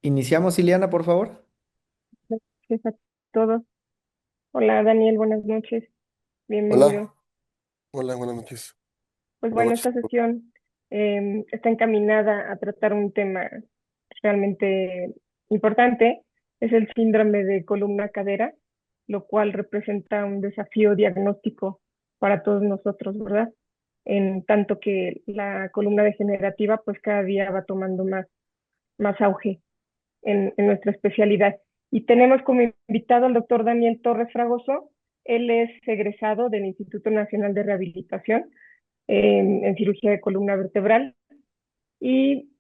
Iniciamos, Ileana, por favor. Gracias a todos. Hola Daniel, buenas noches, bienvenido. Hola, hola, buenas noches. Pues Buenas bueno, noches. esta sesión está encaminada a tratar un tema realmente importante, es el síndrome de columna-cadera, lo cual representa un desafío diagnóstico para todos nosotros, ¿verdad? En tanto que la columna degenerativa pues cada día va tomando más auge en nuestra especialidad. Y tenemos como invitado al doctor Daniel Torres Fragoso. Él es egresado del Instituto Nacional de Rehabilitación en cirugía de columna vertebral y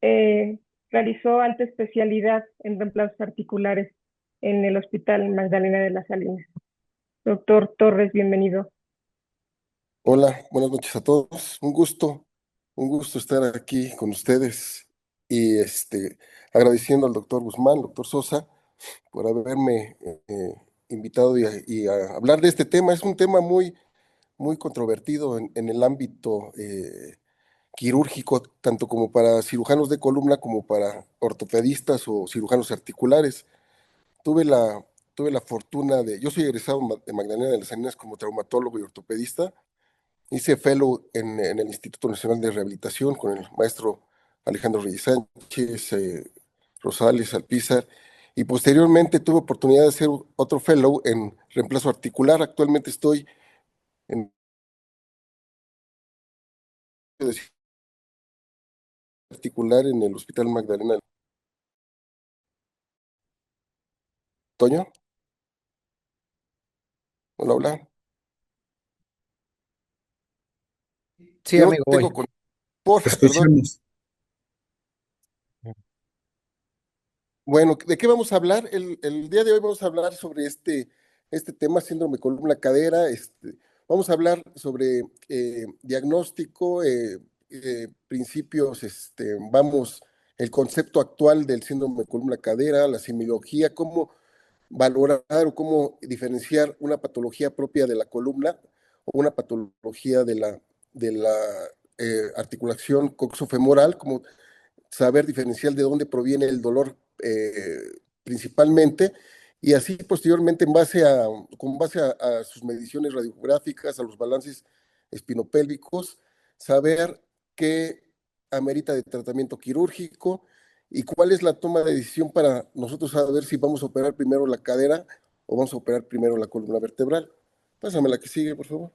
realizó alta especialidad en reemplazos articulares en el Hospital Magdalena de las Salinas. Doctor Torres, bienvenido. Hola, buenas noches a todos. Un gusto estar aquí con ustedes y agradeciendo al doctor Guzmán, doctor Sosa, por haberme invitado y a hablar de este tema. Es un tema muy controvertido en el ámbito quirúrgico, tanto como para cirujanos de columna como para ortopedistas o cirujanos articulares. Tuve la, tuve la fortuna yo soy egresado de Magdalena de las Salinas como traumatólogo y ortopedista. Hice fellow en el Instituto Nacional de Rehabilitación con el maestro Alejandro Reyes Sánchez, Rosales, Alpizar, y posteriormente tuve oportunidad de hacer otro fellow en reemplazo articular. Actualmente estoy en articular en el Hospital Magdalena. Toño, hola, hola. Sí, Yo no amigo, tengo voy. con Te perdón. escuchamos. Bueno, ¿de qué vamos a hablar? El día de hoy vamos a hablar sobre este tema, síndrome columna-cadera. Vamos a hablar sobre diagnóstico, principios, el concepto actual del síndrome columna-cadera, la semiología, cómo valorar o cómo diferenciar una patología propia de la columna o una patología de la articulación coxofemoral, como saber diferenciar de dónde proviene el dolor principalmente, y así posteriormente con base a sus mediciones radiográficas, a los balances espinopélvicos, saber qué amerita de tratamiento quirúrgico y cuál es la toma de decisión para nosotros saber si vamos a operar primero la cadera o vamos a operar primero la columna vertebral. Pásame la que sigue, por favor.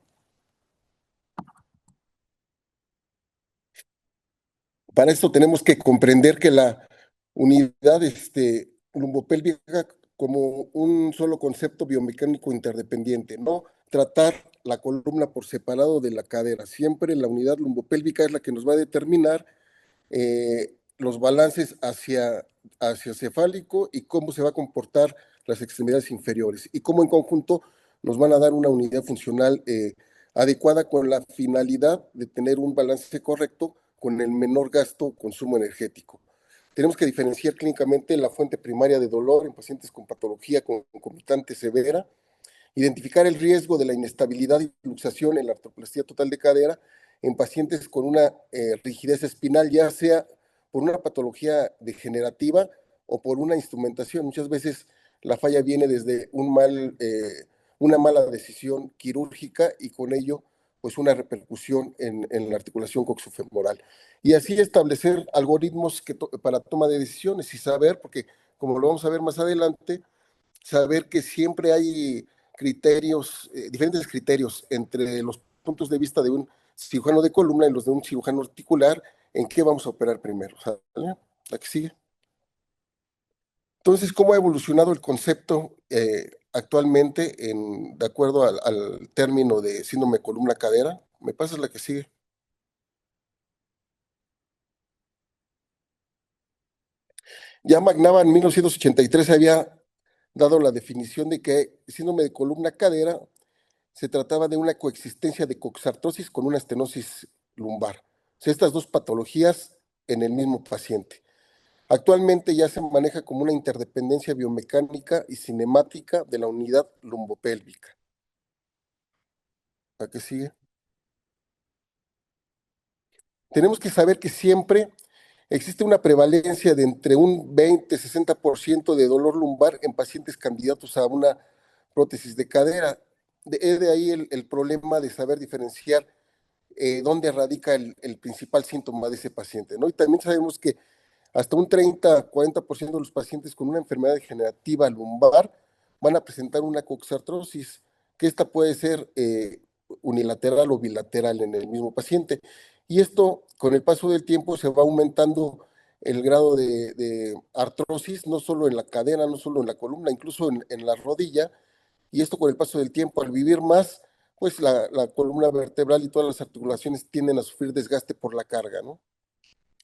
Para esto tenemos que comprender que la unidad lumbopélvica como un solo concepto biomecánico interdependiente, no tratar la columna por separado de la cadera. Siempre la unidad lumbopélvica es la que nos va a determinar los balances hacia cefálico y cómo se va a comportar las extremidades inferiores y cómo en conjunto nos van a dar una unidad funcional adecuada con la finalidad de tener un balance correcto con el menor gasto o consumo energético. Tenemos que diferenciar clínicamente la fuente primaria de dolor en pacientes con patología concomitante severa, identificar el riesgo de la inestabilidad y luxación en la artroplastía total de cadera en pacientes con una rigidez espinal, ya sea por una patología degenerativa o por una instrumentación. Muchas veces la falla viene desde una mala decisión quirúrgica y con ello pues una repercusión en la articulación coxofemoral. Y así establecer algoritmos para toma de decisiones y saber, porque como lo vamos a ver más adelante, saber que siempre hay criterios, diferentes criterios entre los puntos de vista de un cirujano de columna y los de un cirujano articular, en qué vamos a operar primero. ¿Sale? La que sigue. Entonces, ¿cómo ha evolucionado el concepto actualmente de acuerdo al término de síndrome columna-cadera? ¿Me pasas la que sigue? Ya McNabb en 1983 había dado la definición de que síndrome de columna-cadera se trataba de una coexistencia de coxartrosis con una estenosis lumbar. O sea, estas dos patologías en el mismo paciente. Actualmente ya se maneja como una interdependencia biomecánica y cinemática de la unidad lumbopélvica. ¿A qué sigue? Tenemos que saber que siempre existe una prevalencia de entre un 20-60% de dolor lumbar en pacientes candidatos a una prótesis de cadera. Es de ahí el problema de saber diferenciar dónde radica el principal síntoma de ese paciente, ¿no? Y también sabemos que hasta un 30-40% de los pacientes con una enfermedad degenerativa lumbar van a presentar una coxartrosis, que esta puede ser unilateral o bilateral en el mismo paciente. Y esto, con el paso del tiempo, se va aumentando el grado de artrosis, no solo en la cadera, no solo en la columna, incluso en la rodilla. Y esto con el paso del tiempo, al vivir más, pues la columna vertebral y todas las articulaciones tienden a sufrir desgaste por la carga, ¿no?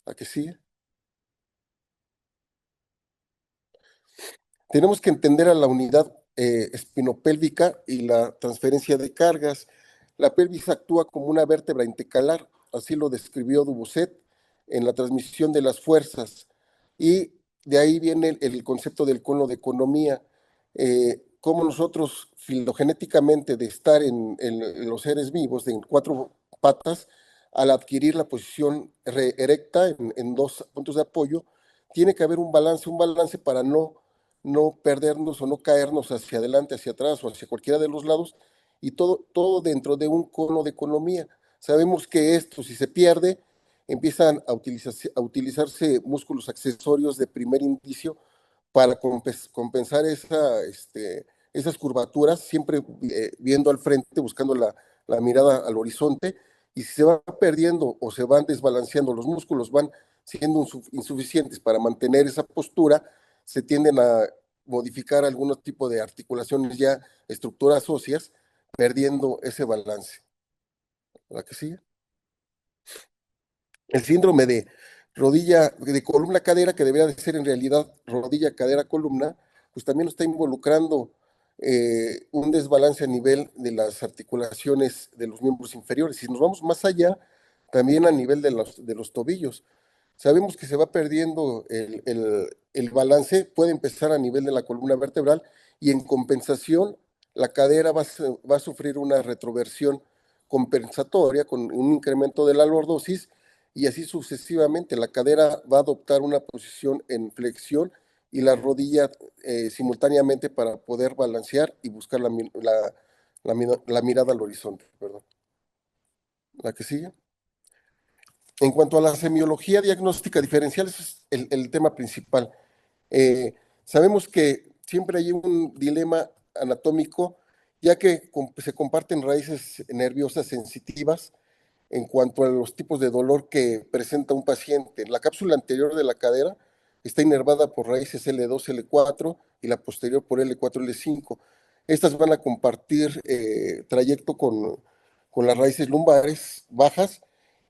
¿A que sí? Tenemos que entender a la unidad espinopélvica y la transferencia de cargas. La pelvis actúa como una vértebra intercalar, así lo describió Dubocet en la transmisión de las fuerzas. Y de ahí viene el concepto del cono de economía. Cómo nosotros filogenéticamente de estar en los seres vivos de cuatro patas, al adquirir la posición erecta en dos puntos de apoyo, tiene que haber un balance para no perdernos o no caernos hacia adelante, hacia atrás o hacia cualquiera de los lados, y todo dentro de un cono de economía. Sabemos que esto, si se pierde, empiezan a utilizarse músculos accesorios de primer indicio para compensar esas curvaturas, siempre viendo al frente, buscando la mirada al horizonte, y si se va perdiendo o se van desbalanceando, los músculos van siendo insuficientes para mantener esa postura, se tienden a modificar algunos tipos de articulaciones ya, estructuras óseas, perdiendo ese balance. ¿Verdad que sí? El síndrome de rodilla, de columna cadera, que debería de ser en realidad rodilla, cadera, columna, pues también está involucrando un desbalance a nivel de las articulaciones de los miembros inferiores. Si nos vamos más allá, también a nivel de los tobillos. Sabemos que se va perdiendo el balance, puede empezar a nivel de la columna vertebral y en compensación la cadera va a sufrir una retroversión compensatoria con un incremento de la lordosis y así sucesivamente. La cadera va a adoptar una posición en flexión y la rodilla simultáneamente para poder balancear y buscar la mirada al horizonte. Perdón. La que sigue. En cuanto a la semiología diagnóstica diferencial, ese es el tema principal. Eh, Sabemos que siempre hay un dilema anatómico, ya que se comparten raíces nerviosas sensitivas en cuanto a los tipos de dolor que presenta un paciente. La cápsula anterior de la cadera está inervada por raíces L2, L4 y la posterior por L4, L5. Estas van a compartir trayecto con las raíces lumbares bajas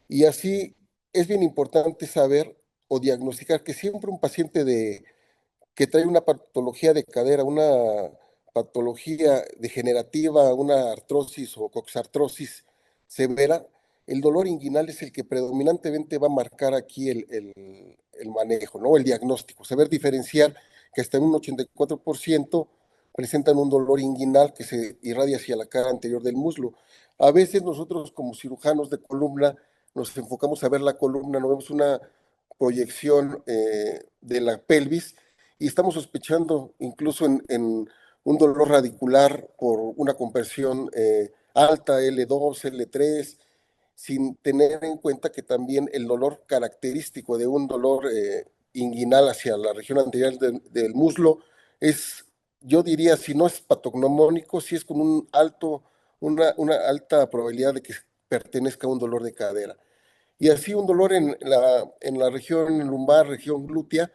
y así es bien importante saber o diagnosticar que siempre un paciente que trae una patología de cadera, una patología degenerativa, una artrosis o coxartrosis severa, el dolor inguinal es el que predominantemente va a marcar aquí el manejo, ¿no? El diagnóstico, saber diferenciar que hasta en un 84% presentan un dolor inguinal que se irradia hacia la cara anterior del muslo. A veces nosotros como cirujanos de columna nos enfocamos a ver la columna, no vemos una proyección de la pelvis y estamos sospechando incluso en un dolor radicular por una compresión alta, L2, L3, sin tener en cuenta que también el dolor característico de un dolor inguinal hacia la región anterior del muslo es, yo diría, si no es patognomónico, si es con una alta probabilidad de que pertenezca a un dolor de cadera. Y así un dolor en la región lumbar, región glútea,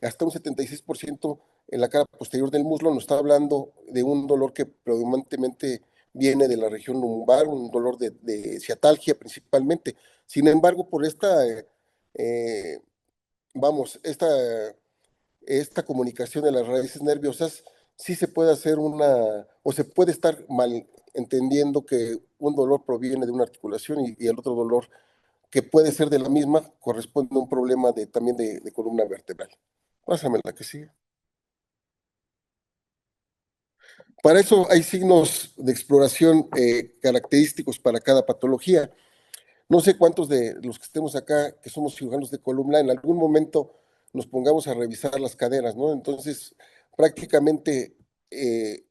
hasta un 76% en la cara posterior del muslo, nos está hablando de un dolor que predominantemente viene de la región lumbar, un dolor de ciatalgia principalmente. Sin embargo, por eh, vamos, esta comunicación de las raíces nerviosas, sí se puede hacer o se puede estar mal entendiendo que un dolor proviene de una articulación y el otro dolor que puede ser de la misma, corresponde a un problema también de columna vertebral. Pásame la que sigue. Para eso hay signos de exploración característicos para cada patología. No sé cuántos de los que estemos acá, que somos cirujanos de columna, en algún momento nos pongamos a revisar las caderas, ¿no? Entonces, prácticamente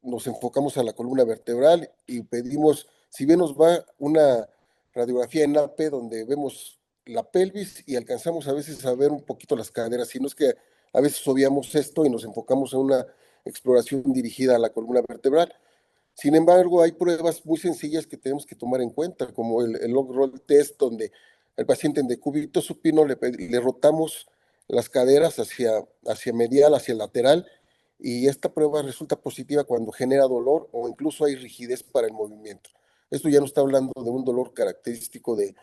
nos enfocamos a la columna vertebral y pedimos, si bien nos va una radiografía en AP donde vemos la pelvis y alcanzamos a veces a ver un poquito las caderas, sino es que a veces obviamos esto y nos enfocamos en una exploración dirigida a la columna vertebral. Sin embargo, hay pruebas muy sencillas que tenemos que tomar en cuenta, como el log roll test, donde al paciente en decúbito supino le rotamos las caderas hacia medial, hacia lateral, y esta prueba resulta positiva cuando genera dolor o incluso hay rigidez para el movimiento. Esto ya no está hablando de un dolor característico de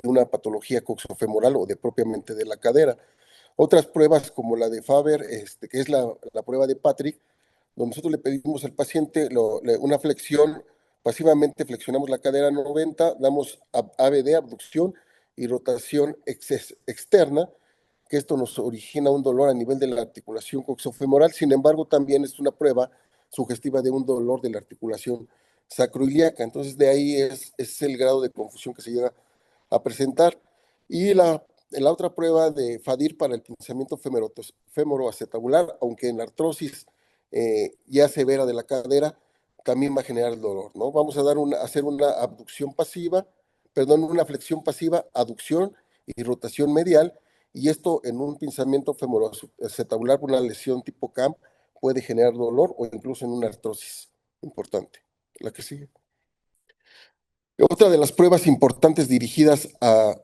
una patología coxofemoral o de propiamente de la cadera. Otras pruebas como la de Faber, que es la prueba de Patrick, donde nosotros le pedimos al paciente una flexión, pasivamente flexionamos la cadera 90, damos ABD, abducción y rotación externa, que esto nos origina un dolor a nivel de la articulación coxofemoral. Sin embargo, también es una prueba sugestiva de un dolor de la articulación sacroiliaca. Entonces, de ahí es el grado de confusión que se llega a presentar. Y la otra prueba de FADIR para el pinzamiento femoroacetabular, aunque en la artrosis ya severa de la cadera, también va a generar dolor, ¿no? Vamos a hacer una abducción pasiva, perdón, una flexión pasiva, aducción y rotación medial, y esto en un pinzamiento femoroacetabular por una lesión tipo CAM puede generar dolor o incluso en una artrosis importante. La que sigue. Otra de las pruebas importantes dirigidas a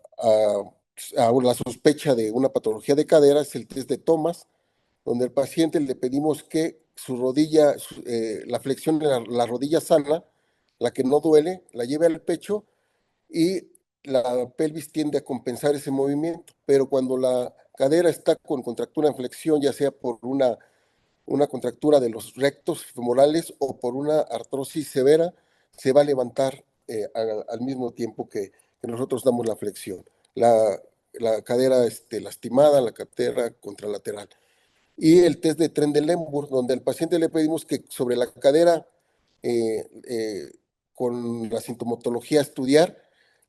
la sospecha de una patología de cadera es el test de Thomas, donde al paciente le pedimos que su rodilla, la flexión de la rodilla sana, la que no duele, la lleve al pecho y la pelvis tiende a compensar ese movimiento, pero cuando la cadera está con contractura en flexión, ya sea por una contractura de los rectos femorales o por una artrosis severa, se va a levantar al mismo tiempo que nosotros damos la flexión. La cadera lastimada, la cadera contralateral. Y el test de Trendelenburg, donde al paciente le pedimos que sobre la cadera, eh, eh, con la sintomatología a estudiar,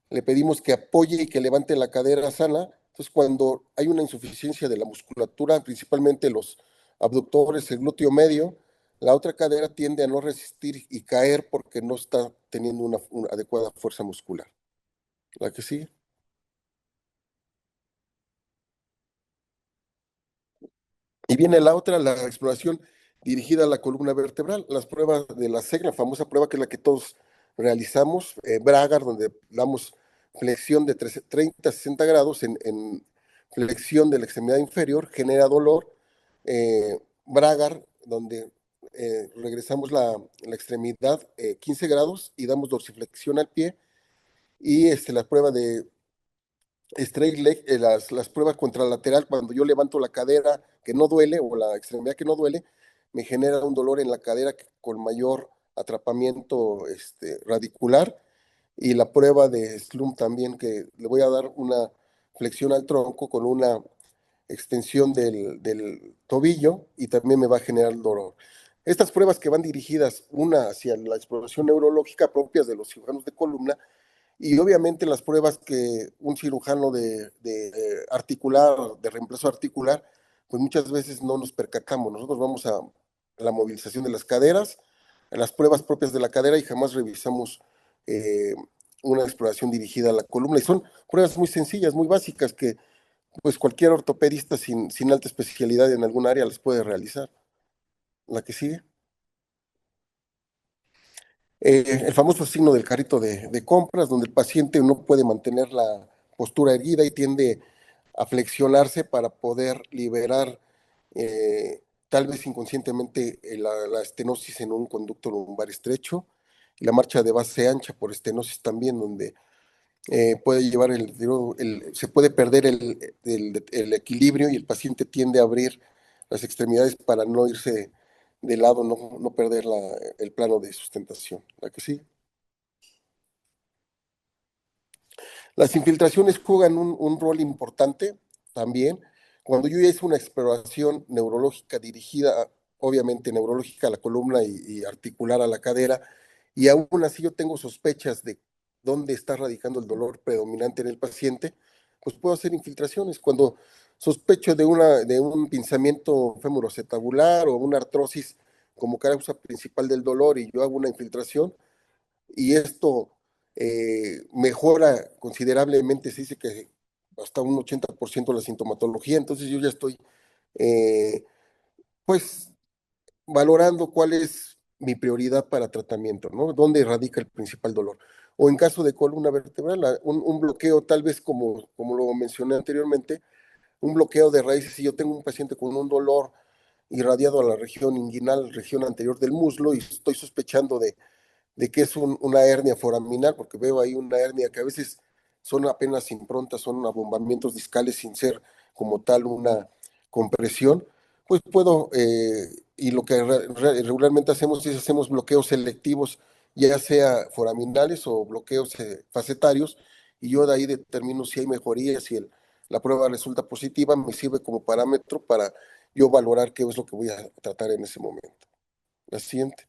le pedimos que apoye y que levante la cadera sana. Entonces, cuando hay una insuficiencia de la musculatura, principalmente los abductores, el glúteo medio, la otra cadera tiende a no resistir y caer porque no está teniendo una adecuada fuerza muscular. La que sigue. Y viene la otra, la exploración dirigida a la columna vertebral, las pruebas de la SEC, la famosa prueba que es la que todos realizamos, Bragar, donde damos flexión de 30 a 60 grados en flexión de la extremidad inferior, genera dolor. Bragar, donde regresamos la extremidad 15 grados y damos dorsiflexión al pie. Y la prueba de straight leg, las pruebas contralateral, cuando yo levanto la cadera que no duele o la extremidad que no duele, me genera un dolor en la cadera con mayor atrapamiento radicular. Y la prueba de Slump también, que le voy a dar una flexión al tronco con una extensión del tobillo y también me va a generar dolor. Estas pruebas que van dirigidas una hacia la exploración neurológica propias de los cirujanos de columna y obviamente las pruebas que un cirujano de articular, de reemplazo articular, pues muchas veces no nos percatamos. Nosotros vamos a la movilización de las caderas, a las pruebas propias de la cadera y jamás revisamos eh, una exploración dirigida a la columna. Y son pruebas muy sencillas, muy básicas, que pues cualquier ortopedista sin alta especialidad en algún área las puede realizar. La que sigue. El famoso signo del carrito de compras, donde el paciente no puede mantener la postura erguida y tiende a flexionarse para poder liberar, tal vez inconscientemente, la estenosis en un conducto lumbar estrecho, y la marcha de base ancha por estenosis también, donde puede llevar se puede perder el equilibrio y el paciente tiende a abrir las extremidades para no irse de lado, no perder el plano de sustentación. La que sí. Las infiltraciones juegan un rol importante también. Cuando yo ya hice una exploración neurológica dirigida, obviamente neurológica a la columna y articular a la cadera, y aún así yo tengo sospechas dónde está radicando el dolor predominante en el paciente, pues puedo hacer infiltraciones. Cuando sospecho de un pinzamiento femoroacetabular o una artrosis como causa principal del dolor y yo hago una infiltración y esto mejora considerablemente, se dice que hasta un 80% la sintomatología, entonces yo ya estoy eh, pues valorando cuál es mi prioridad para tratamiento, ¿no? ¿Dónde radica el principal dolor? O en caso de columna vertebral, un bloqueo tal vez como lo mencioné anteriormente, un bloqueo de raíces. Si yo tengo un paciente con un dolor irradiado a la región inguinal, región anterior del muslo, y estoy sospechando de que es una hernia foraminal, porque veo ahí una hernia que a veces son apenas improntas, son abombamientos discales sin ser como tal una compresión, pues puedo, y lo que regularmente hacemos es hacemos bloqueos selectivos, ya sea foraminales o bloqueos facetarios, y yo de ahí determino si hay mejoría, si la prueba resulta positiva, me sirve como parámetro para yo valorar qué es lo que voy a tratar en ese momento. La siguiente.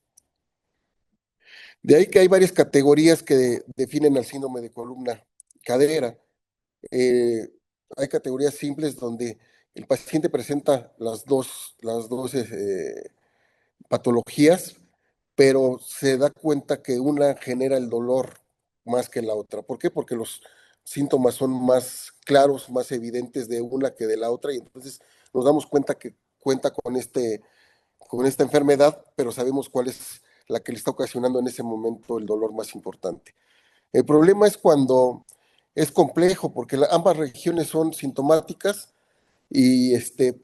De ahí que hay varias categorías que definen al síndrome de columna cadera. Eh, Hay categorías simples donde el paciente presenta las dos patologías, pero se da cuenta que una genera el dolor más que la otra. ¿Por qué? Porque los síntomas son más claros, más evidentes de una que de la otra, y entonces nos damos cuenta que cuenta con esta enfermedad, pero sabemos cuál es la que le está ocasionando en ese momento el dolor más importante. El problema es cuando es complejo, porque ambas regiones son sintomáticas,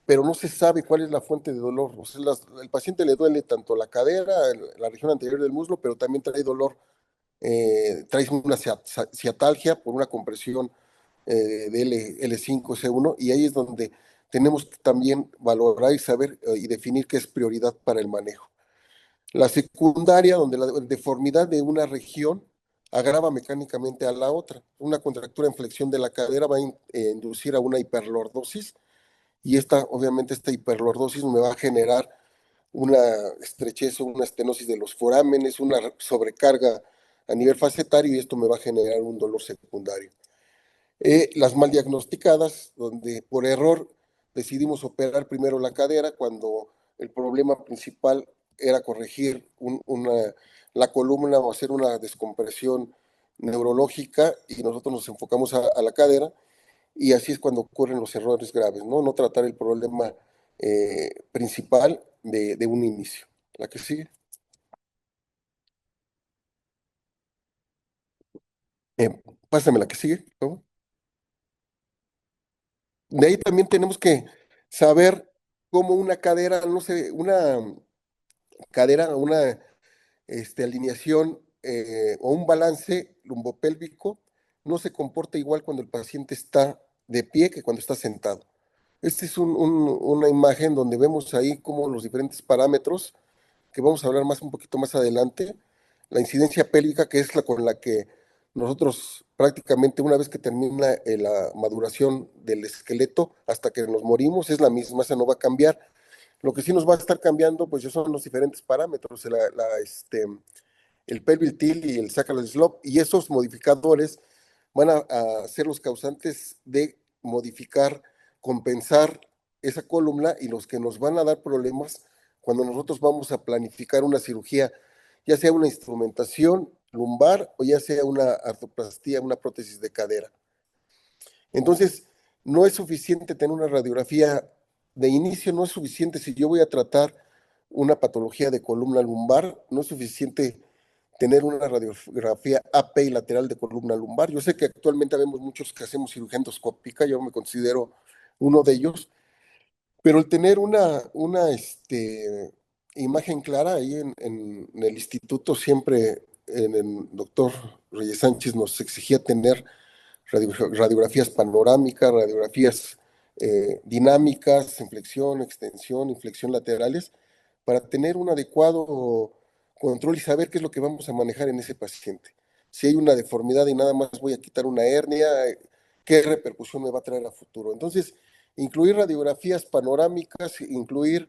pero no se sabe cuál es la fuente de dolor. O sea, el paciente le duele tanto la cadera, la región anterior del muslo, pero también trae dolor, trae una ciatalgia por una compresión de L5C1, y ahí es donde tenemos que también valorar y saber y definir qué es prioridad para el manejo. La secundaria, donde la deformidad de una región agrava mecánicamente a la otra. Una contractura en flexión de la cadera va a inducir a una hiperlordosis, y obviamente, esta hiperlordosis me va a generar una estrechez o una estenosis de los forámenes, una sobrecarga a nivel facetario, y esto me va a generar un dolor secundario. Las mal diagnosticadas, donde por error decidimos operar primero la cadera cuando el problema principal era corregir la columna o hacer una descompresión neurológica, y nosotros nos enfocamos a la cadera, y así es cuando ocurren los errores graves, ¿no? No tratar el problema principal de un inicio. La que sigue. Eh, Pásame la que sigue, por favor. De ahí también tenemos que saber cómo una cadera, no sé, una cadera, una alineación o un balance lumbopélvico no se comporta igual cuando el paciente está de pie que cuando está sentado. Esta es una imagen donde vemos ahí cómo los diferentes parámetros, que vamos a hablar un poquito más adelante, la incidencia pélvica, que es la con la que nosotros prácticamente una vez que termina la maduración del esqueleto hasta que nos morimos, es la misma, esa no va a cambiar. Lo que sí nos va a estar cambiando, pues, ya son los diferentes parámetros, el pelvic tilt y el sacral slope, y esos modificadores van a ser los causantes de modificar, compensar esa columna, y los que nos van a dar problemas cuando nosotros vamos a planificar una cirugía, ya sea una instrumentación lumbar o ya sea una artroplastía, una prótesis de cadera. Entonces, no es suficiente tener una radiografía de inicio, no es suficiente si yo voy a tratar una patología de columna lumbar, no es suficiente tener una radiografía AP y lateral de columna lumbar. Yo sé que actualmente vemos muchos que hacemos cirugía endoscópica, yo me considero uno de ellos, pero el tener una imagen clara ahí en el instituto, siempre en el doctor Reyes Sánchez nos exigía tener radiografías panorámicas, radiografías dinámicas, inflexión, extensión, inflexión laterales, para tener un adecuado control y saber qué es lo que vamos a manejar en ese paciente. Si hay una deformidad y nada más voy a quitar una hernia, ¿qué repercusión me va a traer a futuro? Entonces, incluir radiografías panorámicas, incluir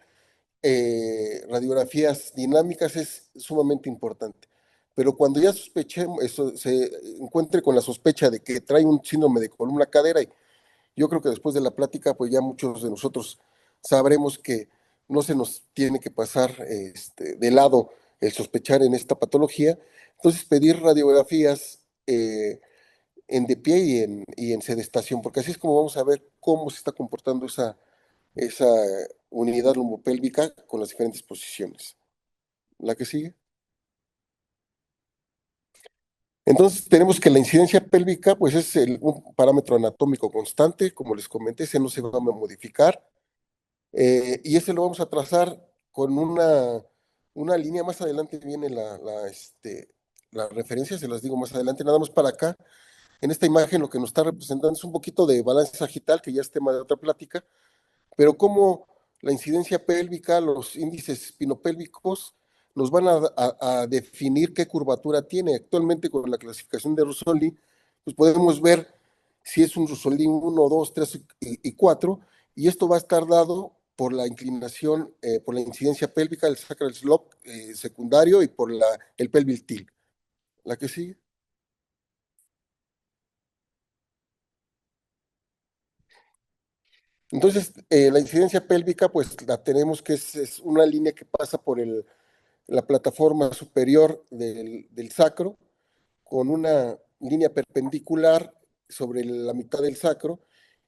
radiografías dinámicas es sumamente importante. pero cuando ya sospechemos, eso, se encuentre con la sospecha de que trae un síndrome de columna cadera, y yo creo que después de la plática, pues ya muchos de nosotros sabremos que no se nos tiene que pasar de lado el sospechar en esta patología. Entonces, pedir radiografías en de pie y en sedestación, porque así es como vamos a ver cómo se está comportando esa unidad lumbopélvica con las diferentes posiciones. La que sigue. Entonces tenemos que la incidencia pélvica, pues es un parámetro anatómico constante, como les comenté, ese no se va a modificar, y ese lo vamos a trazar con una línea. Más adelante viene la referencia, se las digo más adelante, nada más para acá. En esta imagen lo que nos está representando es un poquito de balance sagital, que ya es tema de otra plática, pero cómo la incidencia pélvica, los índices espinopélvicos, nos van a definir qué curvatura tiene. Actualmente con la clasificación de Russoli, pues podemos ver si es un Russoli 1, 2, 3 y 4, y esto va a estar dado por la inclinación, por la incidencia pélvica, el sacral slope secundario y por el pelvic tilt. ¿La que sigue? Entonces, la incidencia pélvica, pues la tenemos que es una línea que pasa por la plataforma superior del sacro, con una línea perpendicular sobre la mitad del sacro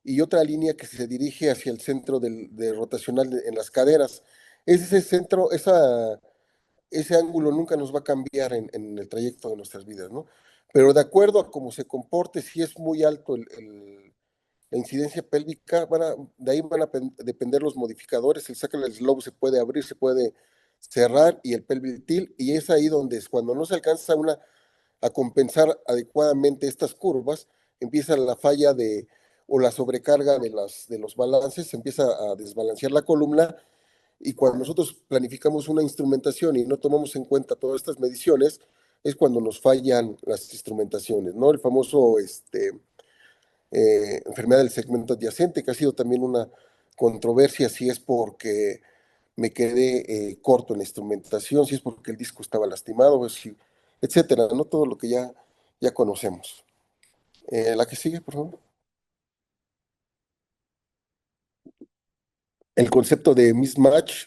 y otra línea que se dirige hacia el centro de rotacional en las caderas. Ese centro, ese ángulo nunca nos va a cambiar en el trayecto de nuestras vidas, ¿no? Pero de acuerdo a cómo se comporte, si es muy alto la incidencia pélvica, de ahí van a depender los modificadores. El sacral slope se puede abrir, se puede cerrar, y el pelvic tilt, y es ahí donde es cuando no se alcanza a compensar adecuadamente estas curvas, empieza la falla o la sobrecarga de los balances, se empieza a desbalancear la columna, y cuando nosotros planificamos una instrumentación y no tomamos en cuenta todas estas mediciones, es cuando nos fallan las instrumentaciones, ¿no? El famoso enfermedad del segmento adyacente, que ha sido también una controversia, si es porque me quedé corto en la instrumentación, si es porque el disco estaba lastimado, pues, etcétera, ¿no? Todo lo que ya conocemos. La que sigue, por favor. El concepto de mismatch.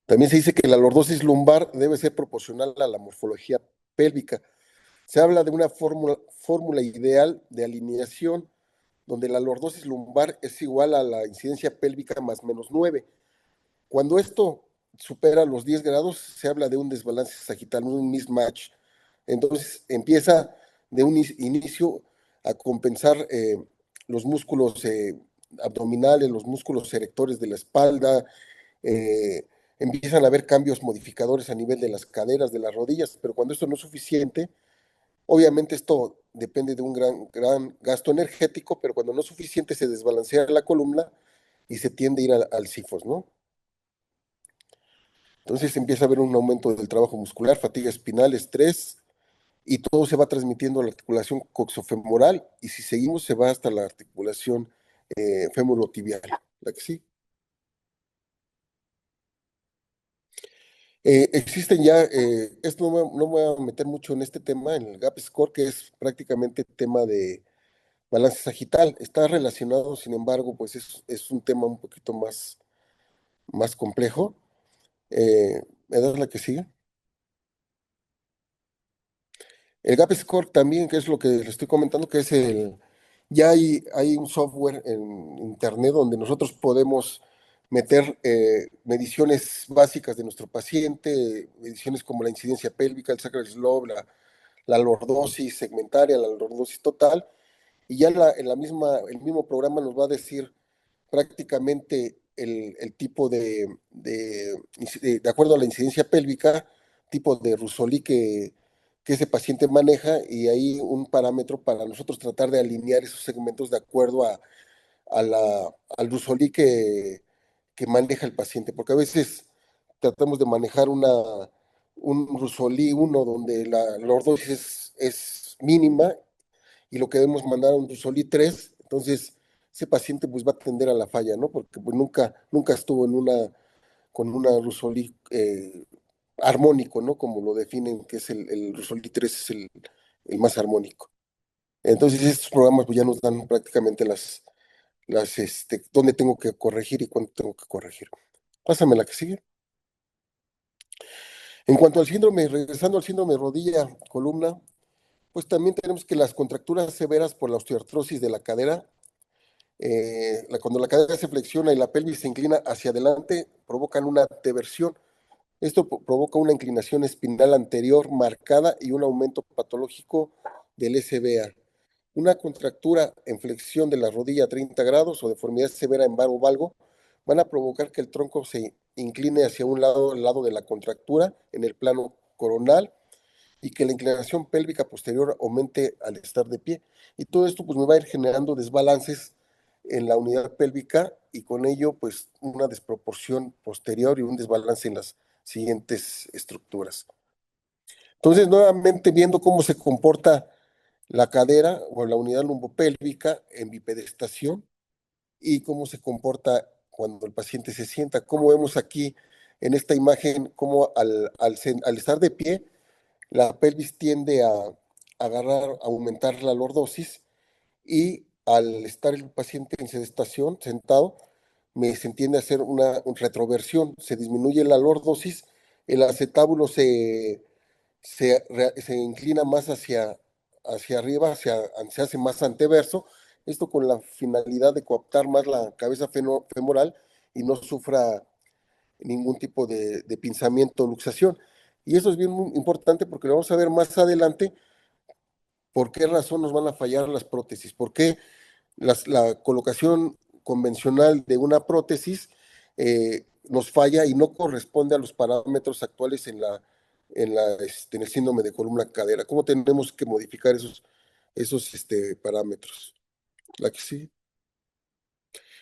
También se dice que la lordosis lumbar debe ser proporcional a la morfología pélvica. Se habla de una fórmula ideal de alineación donde la lordosis lumbar es igual a la incidencia pélvica más menos 9. Cuando esto supera los 10 grados, se habla de un desbalance sagital, un mismatch. Entonces empieza de un inicio a compensar los músculos abdominales, los músculos erectores de la espalda, empiezan a haber cambios modificadores a nivel de las caderas, de las rodillas, pero cuando esto no es suficiente, obviamente esto depende de un gran gasto energético, pero cuando no es suficiente se desbalancea la columna y se tiende a ir al CIFOS, ¿no? Entonces empieza a haber un aumento del trabajo muscular, fatiga espinal, estrés, y todo se va transmitiendo a la articulación coxofemoral, y si seguimos se va hasta la articulación fémuro-tibial. ¿La que sí? Existen ya, esto no me voy a meter mucho en este tema, en el gap score, que es prácticamente tema de balance sagital. Está relacionado, sin embargo, pues es un tema un poquito más complejo. ¿Me das la que sigue? El Gap Score también, que es lo que le estoy comentando, que es ya hay un software en internet donde nosotros podemos meter mediciones básicas de nuestro paciente, mediciones como la incidencia pélvica, el sacral slope, la lordosis segmentaria, la lordosis total, y ya el mismo programa nos va a decir prácticamente el tipo de acuerdo a la incidencia pélvica, tipo de Russoli que ese paciente maneja, y ahí un parámetro para nosotros tratar de alinear esos segmentos de acuerdo al Russoli que maneja el paciente, porque a veces tratamos de manejar un Russoli 1 donde la lordosis es mínima, y lo queremos mandar a un Rusoli 3, entonces ese paciente pues va a tender a la falla, ¿no? Porque pues nunca estuvo con una Rusoli armónico, ¿no? Como lo definen, que es el Rusolí 3 es el más armónico. Entonces, estos programas pues, ya nos dan prácticamente dónde tengo que corregir y cuándo tengo que corregir. Pásame la que sigue. En cuanto al síndrome, regresando al síndrome de rodilla, columna, pues también tenemos que las contracturas severas por la osteoartrosis de la cadera, cuando la cadera se flexiona y la pelvis se inclina hacia adelante, provocan una teversión. Esto provoca una inclinación espinal anterior marcada y un aumento patológico del SBA. Una contractura en flexión de la rodilla a 30 grados o deformidad severa en varo valgo van a provocar que el tronco se incline hacia un lado, al lado de la contractura en el plano coronal y que la inclinación pélvica posterior aumente al estar de pie. Y todo esto pues me va a ir generando desbalances en la unidad pélvica y con ello pues una desproporción posterior y un desbalance en las siguientes estructuras. Entonces, nuevamente viendo cómo se comporta la cadera o la unidad lumbopélvica en bipedestación y cómo se comporta cuando el paciente se sienta. Como vemos aquí en esta imagen, cómo al estar de pie, la pelvis tiende a agarrar, a aumentar la lordosis y al estar el paciente en sedestación, sentado, se entiende a hacer una retroversión, se disminuye la lordosis, el acetábulo se inclina más hacia arriba, se hace más anteverso, esto con la finalidad de coaptar más la cabeza femoral y no sufra ningún tipo de pinzamiento o luxación. Y eso es bien muy importante porque lo vamos a ver más adelante por qué razón nos van a fallar las prótesis, por qué la colocación convencional de una prótesis nos falla y no corresponde a los parámetros actuales en el síndrome de columna cadera. ¿Cómo tenemos que modificar esos parámetros? La que sí.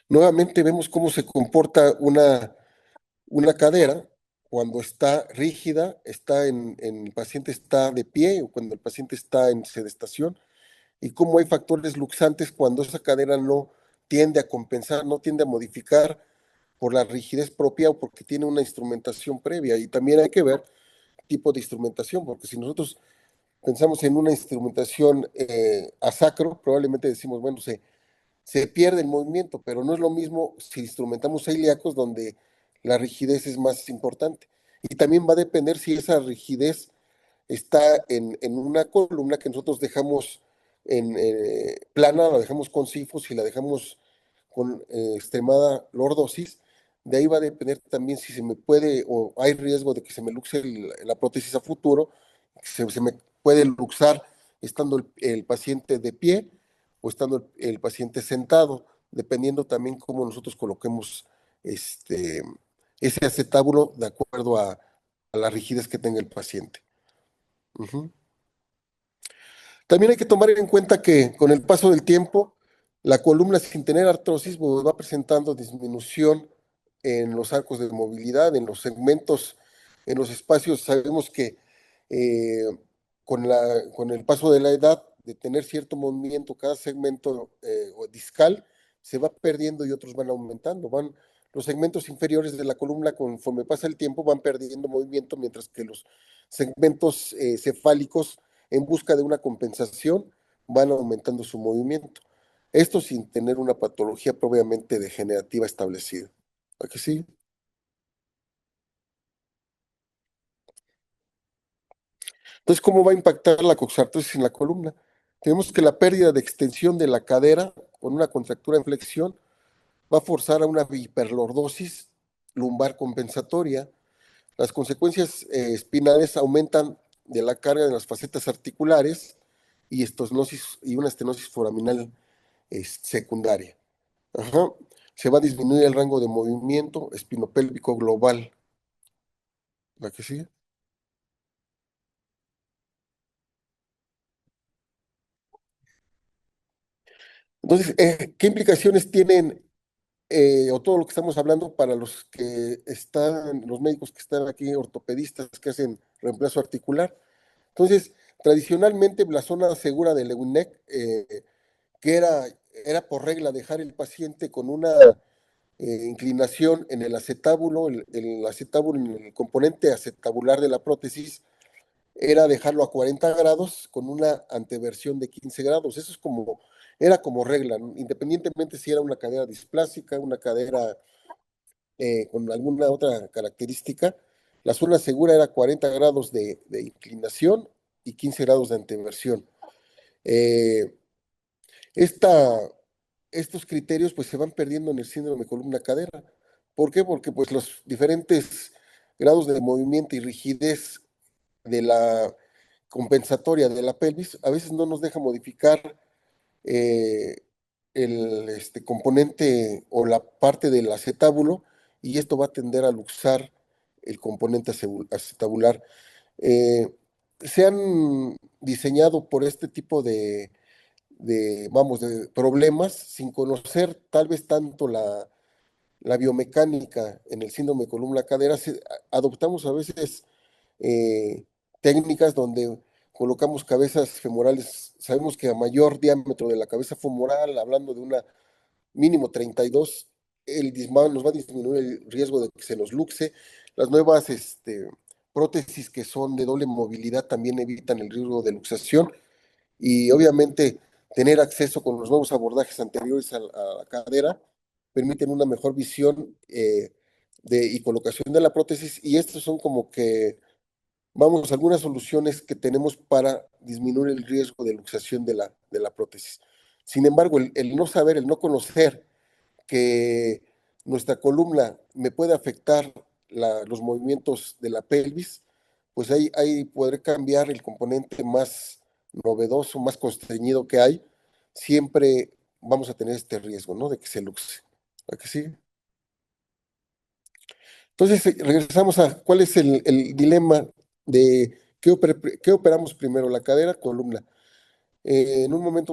Nuevamente vemos cómo se comporta una cadera cuando está rígida, el paciente está de pie o cuando el paciente está en sedestación y cómo hay factores luxantes cuando esa cadera no tiende a compensar, no tiende a modificar por la rigidez propia o porque tiene una instrumentación previa. Y también hay que ver tipo de instrumentación, porque si nosotros pensamos en una instrumentación a sacro, probablemente decimos, bueno, se pierde el movimiento, pero no es lo mismo si instrumentamos a ilíacos donde la rigidez es más importante. Y también va a depender si esa rigidez está en una columna que nosotros dejamos plana, la dejamos con sifos y la dejamos con extremada lordosis. De ahí va a depender también si se me puede o hay riesgo de que se me luxe la prótesis a futuro, se me puede luxar estando el paciente de pie o estando el paciente sentado, dependiendo también cómo nosotros coloquemos este, ese acetábulo de acuerdo a la rigidez que tenga el paciente. Ujú. También hay que tomar en cuenta que con el paso del tiempo, la columna sin tener artrosis pues, va presentando disminución en los arcos de movilidad, en los segmentos, en los espacios. Sabemos que eh, con el paso de la edad, de tener cierto movimiento, cada segmento o discal se va perdiendo y otros van aumentando. Los segmentos inferiores de la columna, conforme pasa el tiempo, van perdiendo movimiento, mientras que los segmentos cefálicos en busca de una compensación, van aumentando su movimiento. Esto sin tener una patología propiamente degenerativa establecida. ¿A que sí? Entonces, ¿cómo va a impactar la coxartrosis en la columna? Tenemos que la pérdida de extensión de la cadera con una contractura en flexión va a forzar a una hiperlordosis lumbar compensatoria. Las consecuencias espinales aumentan de la carga de las facetas articulares y una estenosis foraminal secundaria. Ajá. Se va a disminuir el rango de movimiento espinopélvico global. ¿La que sigue? Entonces, ¿qué implicaciones tienen o todo lo que estamos hablando para los médicos que están aquí, ortopedistas que hacen reemplazo articular? Entonces, tradicionalmente la zona segura del EUNEC, que era por regla dejar el paciente con una inclinación en el acetábulo, el acetábulo, en el componente acetabular de la prótesis, era dejarlo a 40 grados con una anteversión de 15 grados. Eso es como, era como regla, ¿no? Independientemente si era una cadera displásica, una cadera con alguna otra característica, la zona segura era 40 grados de inclinación y 15 grados de anteversión. Eh, esta, estos criterios pues se van perdiendo en el síndrome columna-cadera. ¿Por qué? Porque pues los diferentes grados de movimiento y rigidez de la compensatoria de la pelvis a veces no nos deja modificar eh, el componente o la parte del acetábulo, y esto va a tender a luxar el componente acetabular. Eh, Se han diseñado por este tipo vamos, de problemas sin conocer tal vez tanto la biomecánica en el síndrome de columna cadera. Adoptamos a veces eh, técnicas donde colocamos cabezas femorales. Sabemos que a mayor diámetro de la cabeza femoral, hablando de una mínimo 32, nos va a disminuir el riesgo de que se nos luxe. Las nuevas prótesis que son de doble movilidad también evitan el riesgo de luxación, y obviamente tener acceso con los nuevos abordajes anteriores a la cadera permiten una mejor visión y colocación de la prótesis, y estos son como que, vamos, algunas soluciones que tenemos para disminuir el riesgo de luxación de la prótesis. Sin embargo, el no saber, el no conocer que nuestra columna me puede afectar los movimientos de la pelvis, pues ahí podré cambiar el componente más novedoso, más constreñido que hay. Siempre vamos a tener este riesgo, ¿no? De que se luxe. ¿A que sí? Entonces, regresamos a cuál es el dilema de qué operamos primero, la cadera, columna. En un momento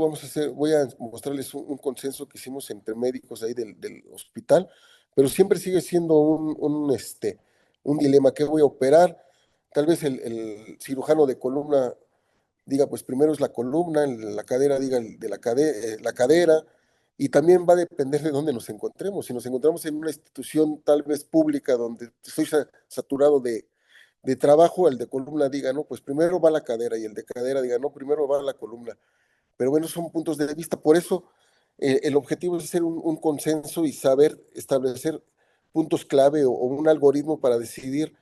voy a mostrarles un consenso que hicimos entre médicos ahí del hospital, pero siempre sigue siendo un dilema. ¿Qué voy a operar? Tal vez el cirujano de columna diga, pues primero es la columna, la cadera diga la cadera, y también va a depender de dónde nos encontremos. Si nos encontramos en una institución tal vez pública donde estoy saturado de trabajo, el de columna diga, no, pues primero va la cadera, y el de cadera diga, no, primero va la columna. Pero bueno, son puntos de vista. Por eso el objetivo es hacer un consenso y saber establecer puntos clave o un algoritmo para decidir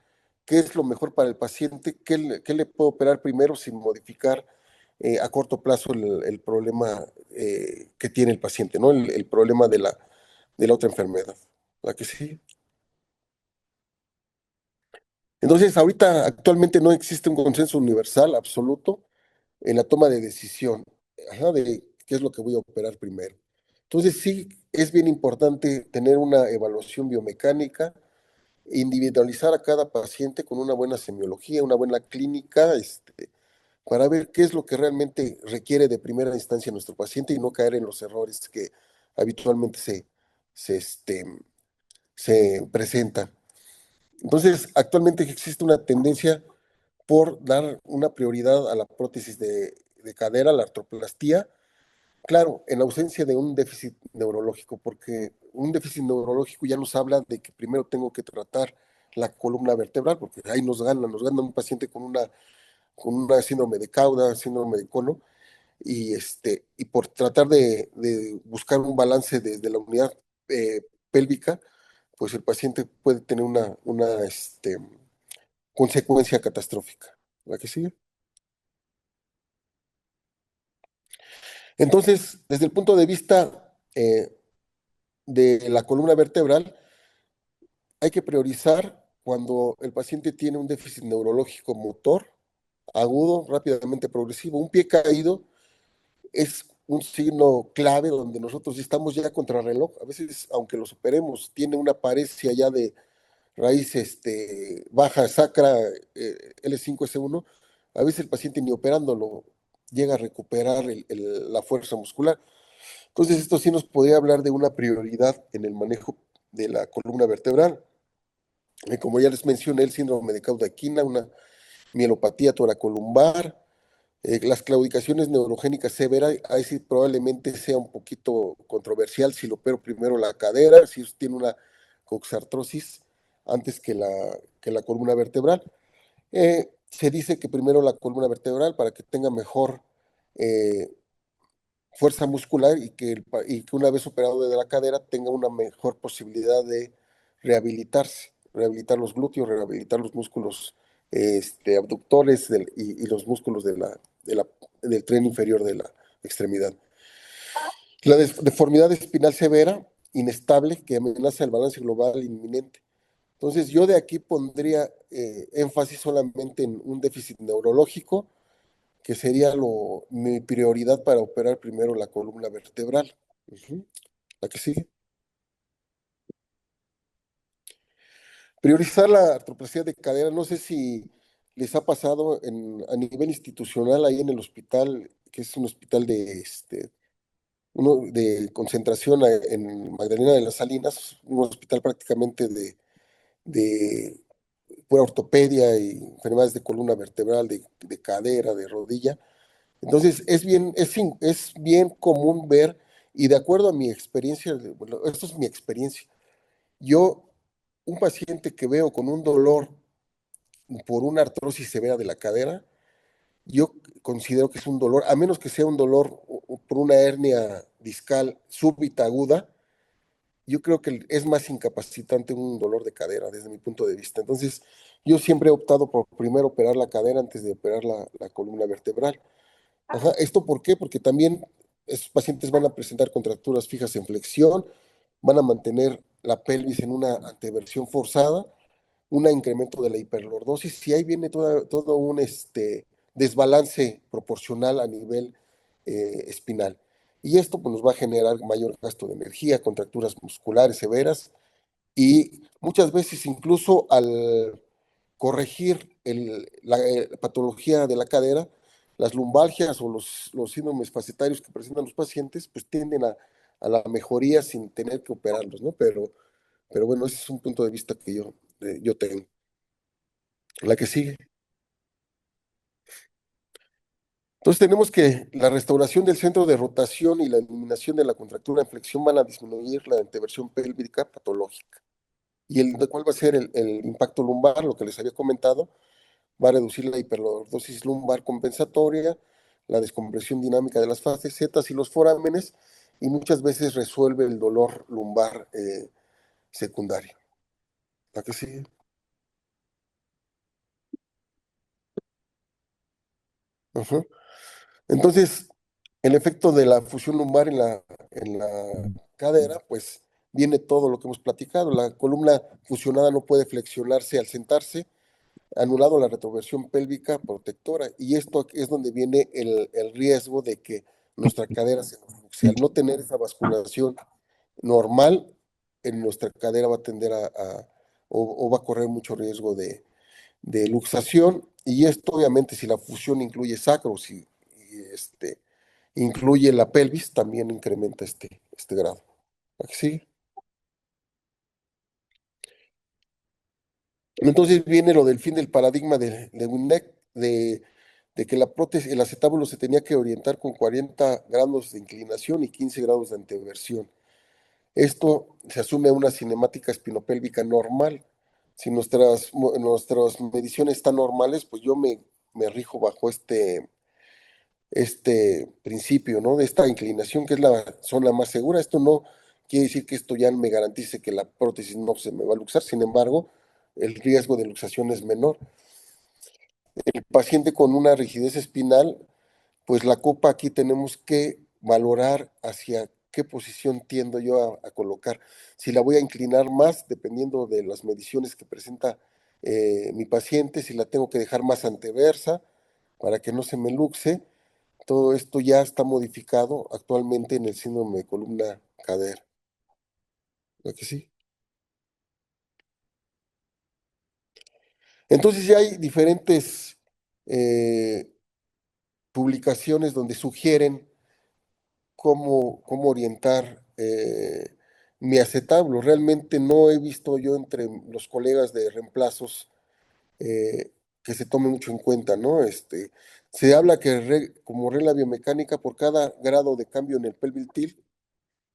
qué es lo mejor para el paciente, qué le puedo operar primero sin modificar a corto plazo el problema que tiene el paciente, ¿no? El problema de la otra enfermedad. ¿La que sí? Entonces, ahorita actualmente no existe un consenso universal absoluto en la toma de decisión, ajá, de qué es lo que voy a operar primero. Entonces, sí, es bien importante tener una evaluación biomecánica, individualizar a cada paciente con una buena semiología, una buena clínica, para ver qué es lo que realmente requiere de primera instancia nuestro paciente y no caer en los errores que habitualmente se, este, se presentan. Entonces, actualmente existe una tendencia por dar una prioridad a la prótesis de cadera, la artroplastía, claro, en ausencia de un déficit neurológico, porque un déficit neurológico ya nos habla de que primero tengo que tratar la columna vertebral, porque ahí nos gana un paciente con una síndrome de cauda, síndrome de cono, y por tratar de buscar un balance desde la unidad pélvica, pues el paciente puede tener una consecuencia catastrófica. ¿La que sigue? Entonces, desde el punto de vista de la columna vertebral, hay que priorizar cuando el paciente tiene un déficit neurológico motor agudo, rápidamente progresivo. Un pie caído es un signo clave donde nosotros estamos ya contra reloj. A veces, aunque lo superemos, tiene una paresia ya de raíz baja sacra, L5S1. A veces el paciente ni operándolo llega a recuperar la fuerza muscular. Entonces, esto sí nos podría hablar de una prioridad en el manejo de la columna vertebral. Como ya les mencioné, el síndrome de cauda equina, una mielopatía toracolumbar, Las claudicaciones neurogénicas severas, ahí sí probablemente sea un poquito controversial si lo opero primero la cadera, si usted tiene una coxartrosis antes que la columna vertebral. Se dice que primero la columna vertebral para que tenga mejor eh, fuerza muscular y que una vez operado de la cadera tenga una mejor posibilidad de rehabilitar los glúteos, rehabilitar los músculos abductores y los músculos del tren inferior de la extremidad. La deformidad espinal severa, inestable, que amenaza el balance global inminente. Entonces yo de aquí pondría énfasis solamente en un déficit neurológico, que sería mi prioridad para operar primero la columna vertebral. Ujú. La que sigue. Priorizar la artroplasia de cadera, no sé si les ha pasado a nivel institucional ahí en el hospital, que es un hospital uno de concentración en Magdalena de las Salinas, un hospital prácticamente de pura ortopedia y enfermedades de columna vertebral, de cadera, de rodilla. Entonces, es bien común ver, y de acuerdo a mi experiencia, bueno, esto es mi experiencia, yo, un paciente que veo con un dolor por una artrosis severa de la cadera, yo considero que es un dolor, a menos que sea un dolor por una hernia discal súbita aguda, yo creo que es más incapacitante un dolor de cadera desde mi punto de vista. Entonces, yo siempre he optado por primero operar la cadera antes de operar la columna vertebral. Ajá, ¿esto por qué? Porque también estos pacientes van a presentar contracturas fijas en flexión, van a mantener la pelvis en una anteversión forzada, un incremento de la hiperlordosis, y ahí viene todo un desbalance proporcional a nivel espinal. Y esto pues, nos va a generar mayor gasto de energía, contracturas musculares severas, y muchas veces incluso al corregir la patología de la cadera, las lumbalgias o los síndromes facetarios que presentan los pacientes, pues tienden a la mejoría sin tener que operarlos, ¿no? Pero bueno, ese es un punto de vista que yo tengo. La que sigue. Entonces tenemos que la restauración del centro de rotación y la eliminación de la contractura en flexión van a disminuir la anteversión pélvica patológica. ¿Y cuál va a ser el impacto lumbar? Lo que les había comentado, va a reducir la hiperlordosis lumbar compensatoria, la descompresión dinámica de las facetas y los forámenes, y muchas veces resuelve el dolor lumbar secundario. ¿La que sigue? Ajá. Entonces, el efecto de la fusión lumbar en la cadera, pues viene todo lo que hemos platicado. La columna fusionada no puede flexionarse al sentarse, anulado la retroversión pélvica protectora. Y esto es donde viene el riesgo de que nuestra cadera se nos luxe. Al no tener esa vasculación normal, en nuestra cadera va a tender o va a correr mucho riesgo de luxación. Y esto, obviamente, si la fusión incluye sacros y incluye la pelvis, también incrementa este grado. ¿Aquí sigue? Entonces viene lo del fin del paradigma de Windeck, de que la prótesis, el acetábulo se tenía que orientar con 40 grados de inclinación y 15 grados de anteversión. Esto se asume una cinemática espinopélvica normal. Si nuestras mediciones están normales, pues yo me rijo bajo este principio, ¿no? De esta inclinación, que es la zona más segura. Esto no quiere decir que esto ya me garantice que la prótesis no se me va a luxar, sin embargo, el riesgo de luxación es menor. El paciente con una rigidez espinal, pues la copa aquí tenemos que valorar hacia qué posición tiendo yo a colocar. Si la voy a inclinar más, dependiendo de las mediciones que presenta mi paciente, si la tengo que dejar más anteversa para que no se me luxe. Todo esto ya está modificado actualmente en el síndrome de columna cadera. ¿Verdad que sí? Entonces ya hay diferentes eh, publicaciones donde sugieren cómo orientar mi acetábulo. Realmente no he visto yo entre los colegas de reemplazos que se tome mucho en cuenta, ¿no? Se habla que como regla biomecánica, por cada grado de cambio en el pelvic tilt,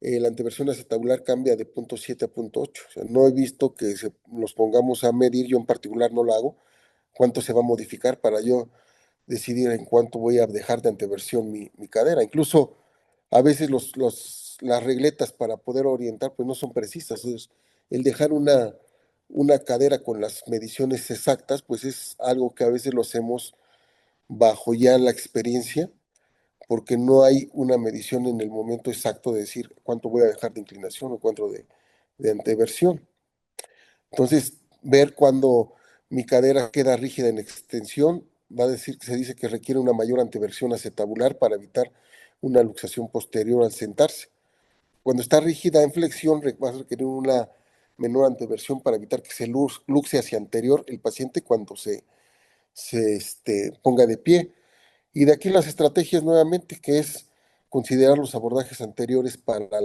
la anteversión acetabular cambia de 0.7 a 0.8. O sea, no he visto que nos pongamos a medir, yo en particular no lo hago, cuánto se va a modificar para yo decidir en cuánto voy a dejar de anteversión mi cadera. Incluso a veces las regletas para poder orientar pues no son precisas. Entonces, el dejar una cadera con las mediciones exactas pues es algo que a veces lo hacemos bajo ya la experiencia, porque no hay una medición en el momento exacto de decir cuánto voy a dejar de inclinación o cuánto de anteversión. Entonces, ver cuando mi cadera queda rígida en extensión, va a decir que se dice que requiere una mayor anteversión acetabular para evitar una luxación posterior al sentarse. Cuando está rígida en flexión, va a requerir una menor anteversión para evitar que se luxe hacia anterior el paciente cuando se ponga de pie. Y de aquí las estrategias nuevamente, que es considerar los abordajes anteriores para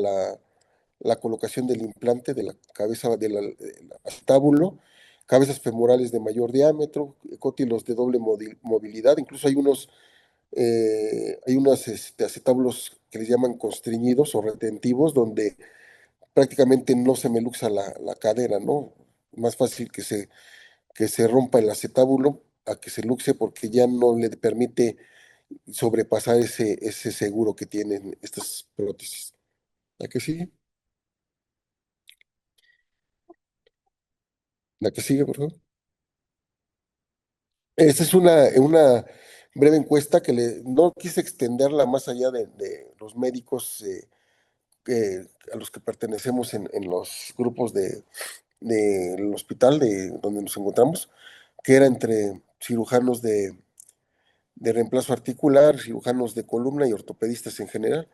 la colocación del implante de la cabeza del acetábulo, cabezas femorales de mayor diámetro, cótilos de doble movilidad, incluso hay unos acetábulos que les llaman constriñidos o retentivos, donde prácticamente no se me luxa la cadera, ¿no? Más fácil que se rompa el acetábulo a que se luxe porque ya no le permite sobrepasar ese seguro que tienen estas prótesis. ¿La que sigue? ¿La que sigue, por favor? Esta es una breve encuesta que no quise extenderla más allá de los médicos a los que pertenecemos en los grupos del hospital donde nos encontramos, que era entre cirujanos de reemplazo articular, cirujanos de columna y ortopedistas en general.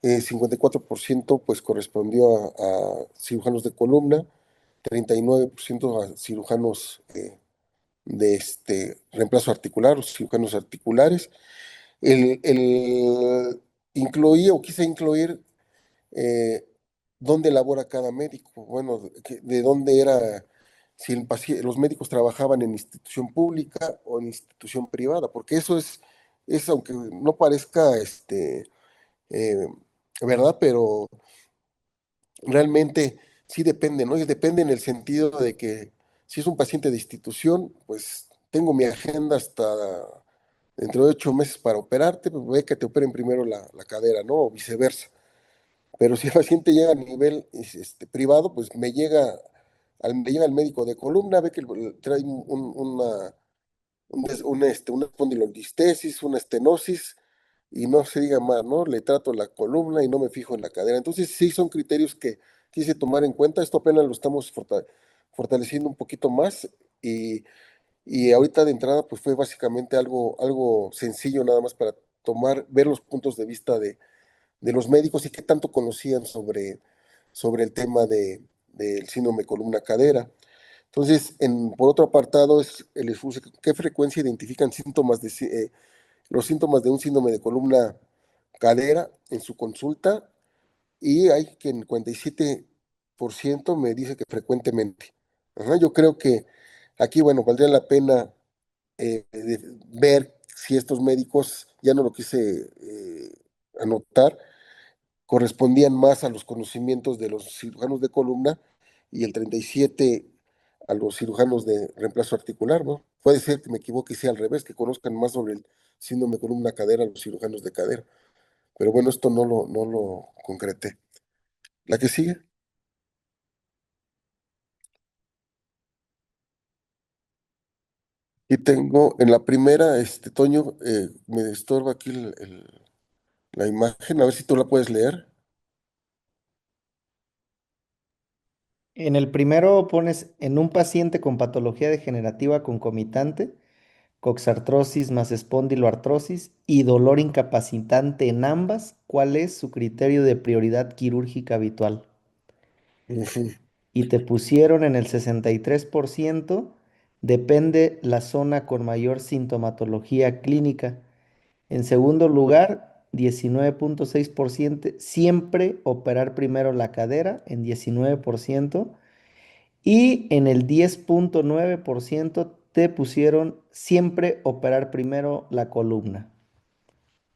54% pues correspondió a cirujanos de columna, 39% a cirujanos de reemplazo articular o cirujanos articulares. Incluí o quise incluir eh, dónde labora cada médico, bueno, de dónde era, si los médicos trabajaban en institución pública o en institución privada, porque eso es aunque no parezca eh, ¿verdad? Pero realmente sí depende, ¿no? Y depende en el sentido de que si es un paciente de institución, pues tengo mi agenda hasta dentro de 8 meses para operarte, pues ve que te operen primero la cadera, ¿no? O viceversa. Pero si el paciente llega a nivel privado, pues me llega el médico de columna, ve que trae una espondilolisthesis, una estenosis, y no se diga más, ¿no? Le trato la columna y no me fijo en la cadera. Entonces, sí son criterios que quise tomar en cuenta. Esto apenas lo estamos fortaleciendo un poquito más y ahorita de entrada, pues fue básicamente algo sencillo nada más para ver los puntos de vista de los médicos y qué tanto conocían sobre el tema del síndrome columna-cadera. Entonces, por otro apartado es el esfuerzo, qué frecuencia identifican los síntomas de un síndrome de columna cadera en su consulta y hay que en 47% me dice que frecuentemente. Ajá, yo creo que aquí, bueno, valdría la pena ver si estos médicos, ya no lo quise anotar, correspondían más a los conocimientos de los cirujanos de columna y el 37 a los cirujanos de reemplazo articular, ¿no? Puede ser que me equivoque y sea al revés, que conozcan más sobre el síndrome columna-cadera a los cirujanos de cadera. Pero bueno, esto no lo concreté. ¿La que sigue? Y tengo en la primera, Toño, me estorba aquí la imagen, a ver si tú la puedes leer. En el primero pones en un paciente con patología degenerativa concomitante, coxartrosis más espondiloartrosis y dolor incapacitante en ambas, ¿cuál es su criterio de prioridad quirúrgica habitual? Ujú. Y te pusieron en el 63%, depende la zona con mayor sintomatología clínica. En segundo lugar, 19.6%, siempre operar primero la cadera en 19%. Y en el 10.9% te pusieron siempre operar primero la columna?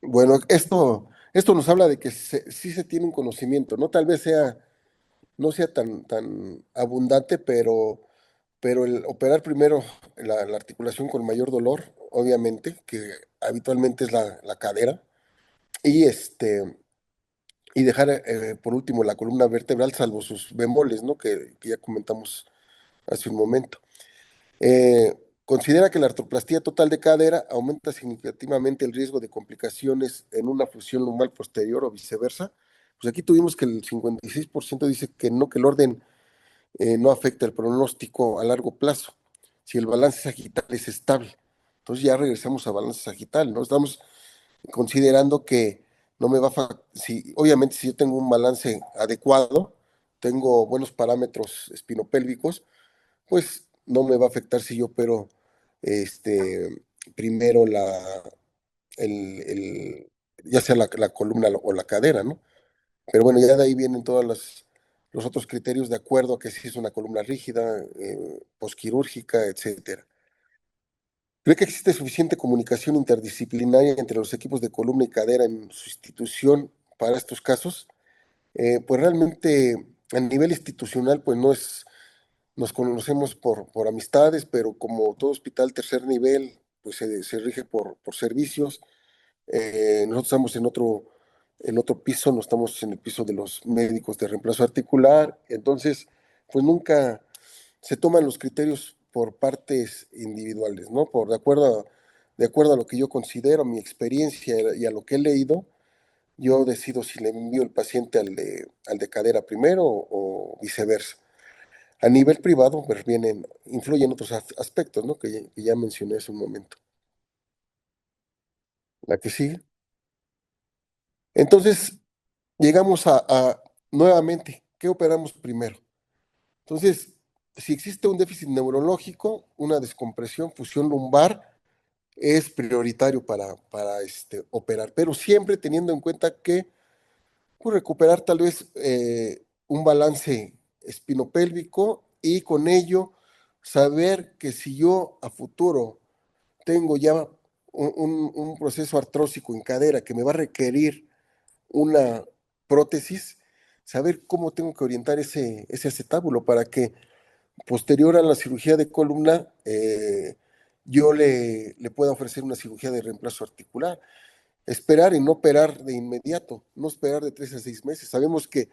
Bueno, esto nos habla de que sí se tiene un conocimiento, ¿no? Tal vez no sea tan abundante, pero el operar primero la articulación con mayor dolor, obviamente, que habitualmente es la cadera, y y dejar por último la columna vertebral, salvo sus bemoles, ¿no? Que ya comentamos hace un momento. Considera que la artroplastía total de cadera aumenta significativamente el riesgo de complicaciones en una fusión lumbar posterior o viceversa. Pues aquí tuvimos que el 56% dice que no, que el orden no afecta el pronóstico a largo plazo, si el balance sagital es estable. Entonces ya regresamos a balance sagital, ¿no? Estamos considerando que no me va a, si, obviamente si yo tengo un balance adecuado, tengo buenos parámetros espinopélvicos, pues no me va a afectar si yo opero primero ya sea la columna o la cadera, ¿no? Pero bueno, ya de ahí vienen los otros criterios de acuerdo a que si es una columna rígida, posquirúrgica, etcétera. ¿Cree que existe suficiente comunicación interdisciplinaria entre los equipos de columna y cadera en su institución para estos casos? Pues realmente a nivel institucional, pues nos conocemos por amistades, pero como todo hospital tercer nivel, pues se rige por servicios. Nosotros estamos en otro piso, no estamos en el piso de los médicos de reemplazo articular, entonces, pues nunca se toman los criterios por partes individuales, ¿no? De acuerdo a lo que yo considero, mi experiencia y a lo que he leído, yo decido si le envío el paciente al de cadera primero o viceversa. A nivel privado, pues influyen otros aspectos, ¿no? Que ya mencioné hace un momento. La que sigue. Entonces, llegamos nuevamente, ¿qué operamos primero? Entonces, si existe un déficit neurológico, una descompresión, fusión lumbar, es prioritario para operar, pero siempre teniendo en cuenta que pues, recuperar tal vez un balance espinopélvico y con ello saber que si yo a futuro tengo ya un proceso artrósico en cadera que me va a requerir una prótesis, saber cómo tengo que orientar ese acetábulo para que posterior a la cirugía de columna yo le pueda ofrecer una cirugía de reemplazo articular. Esperar y no operar de inmediato, no esperar de 3 a 6 meses. Sabemos que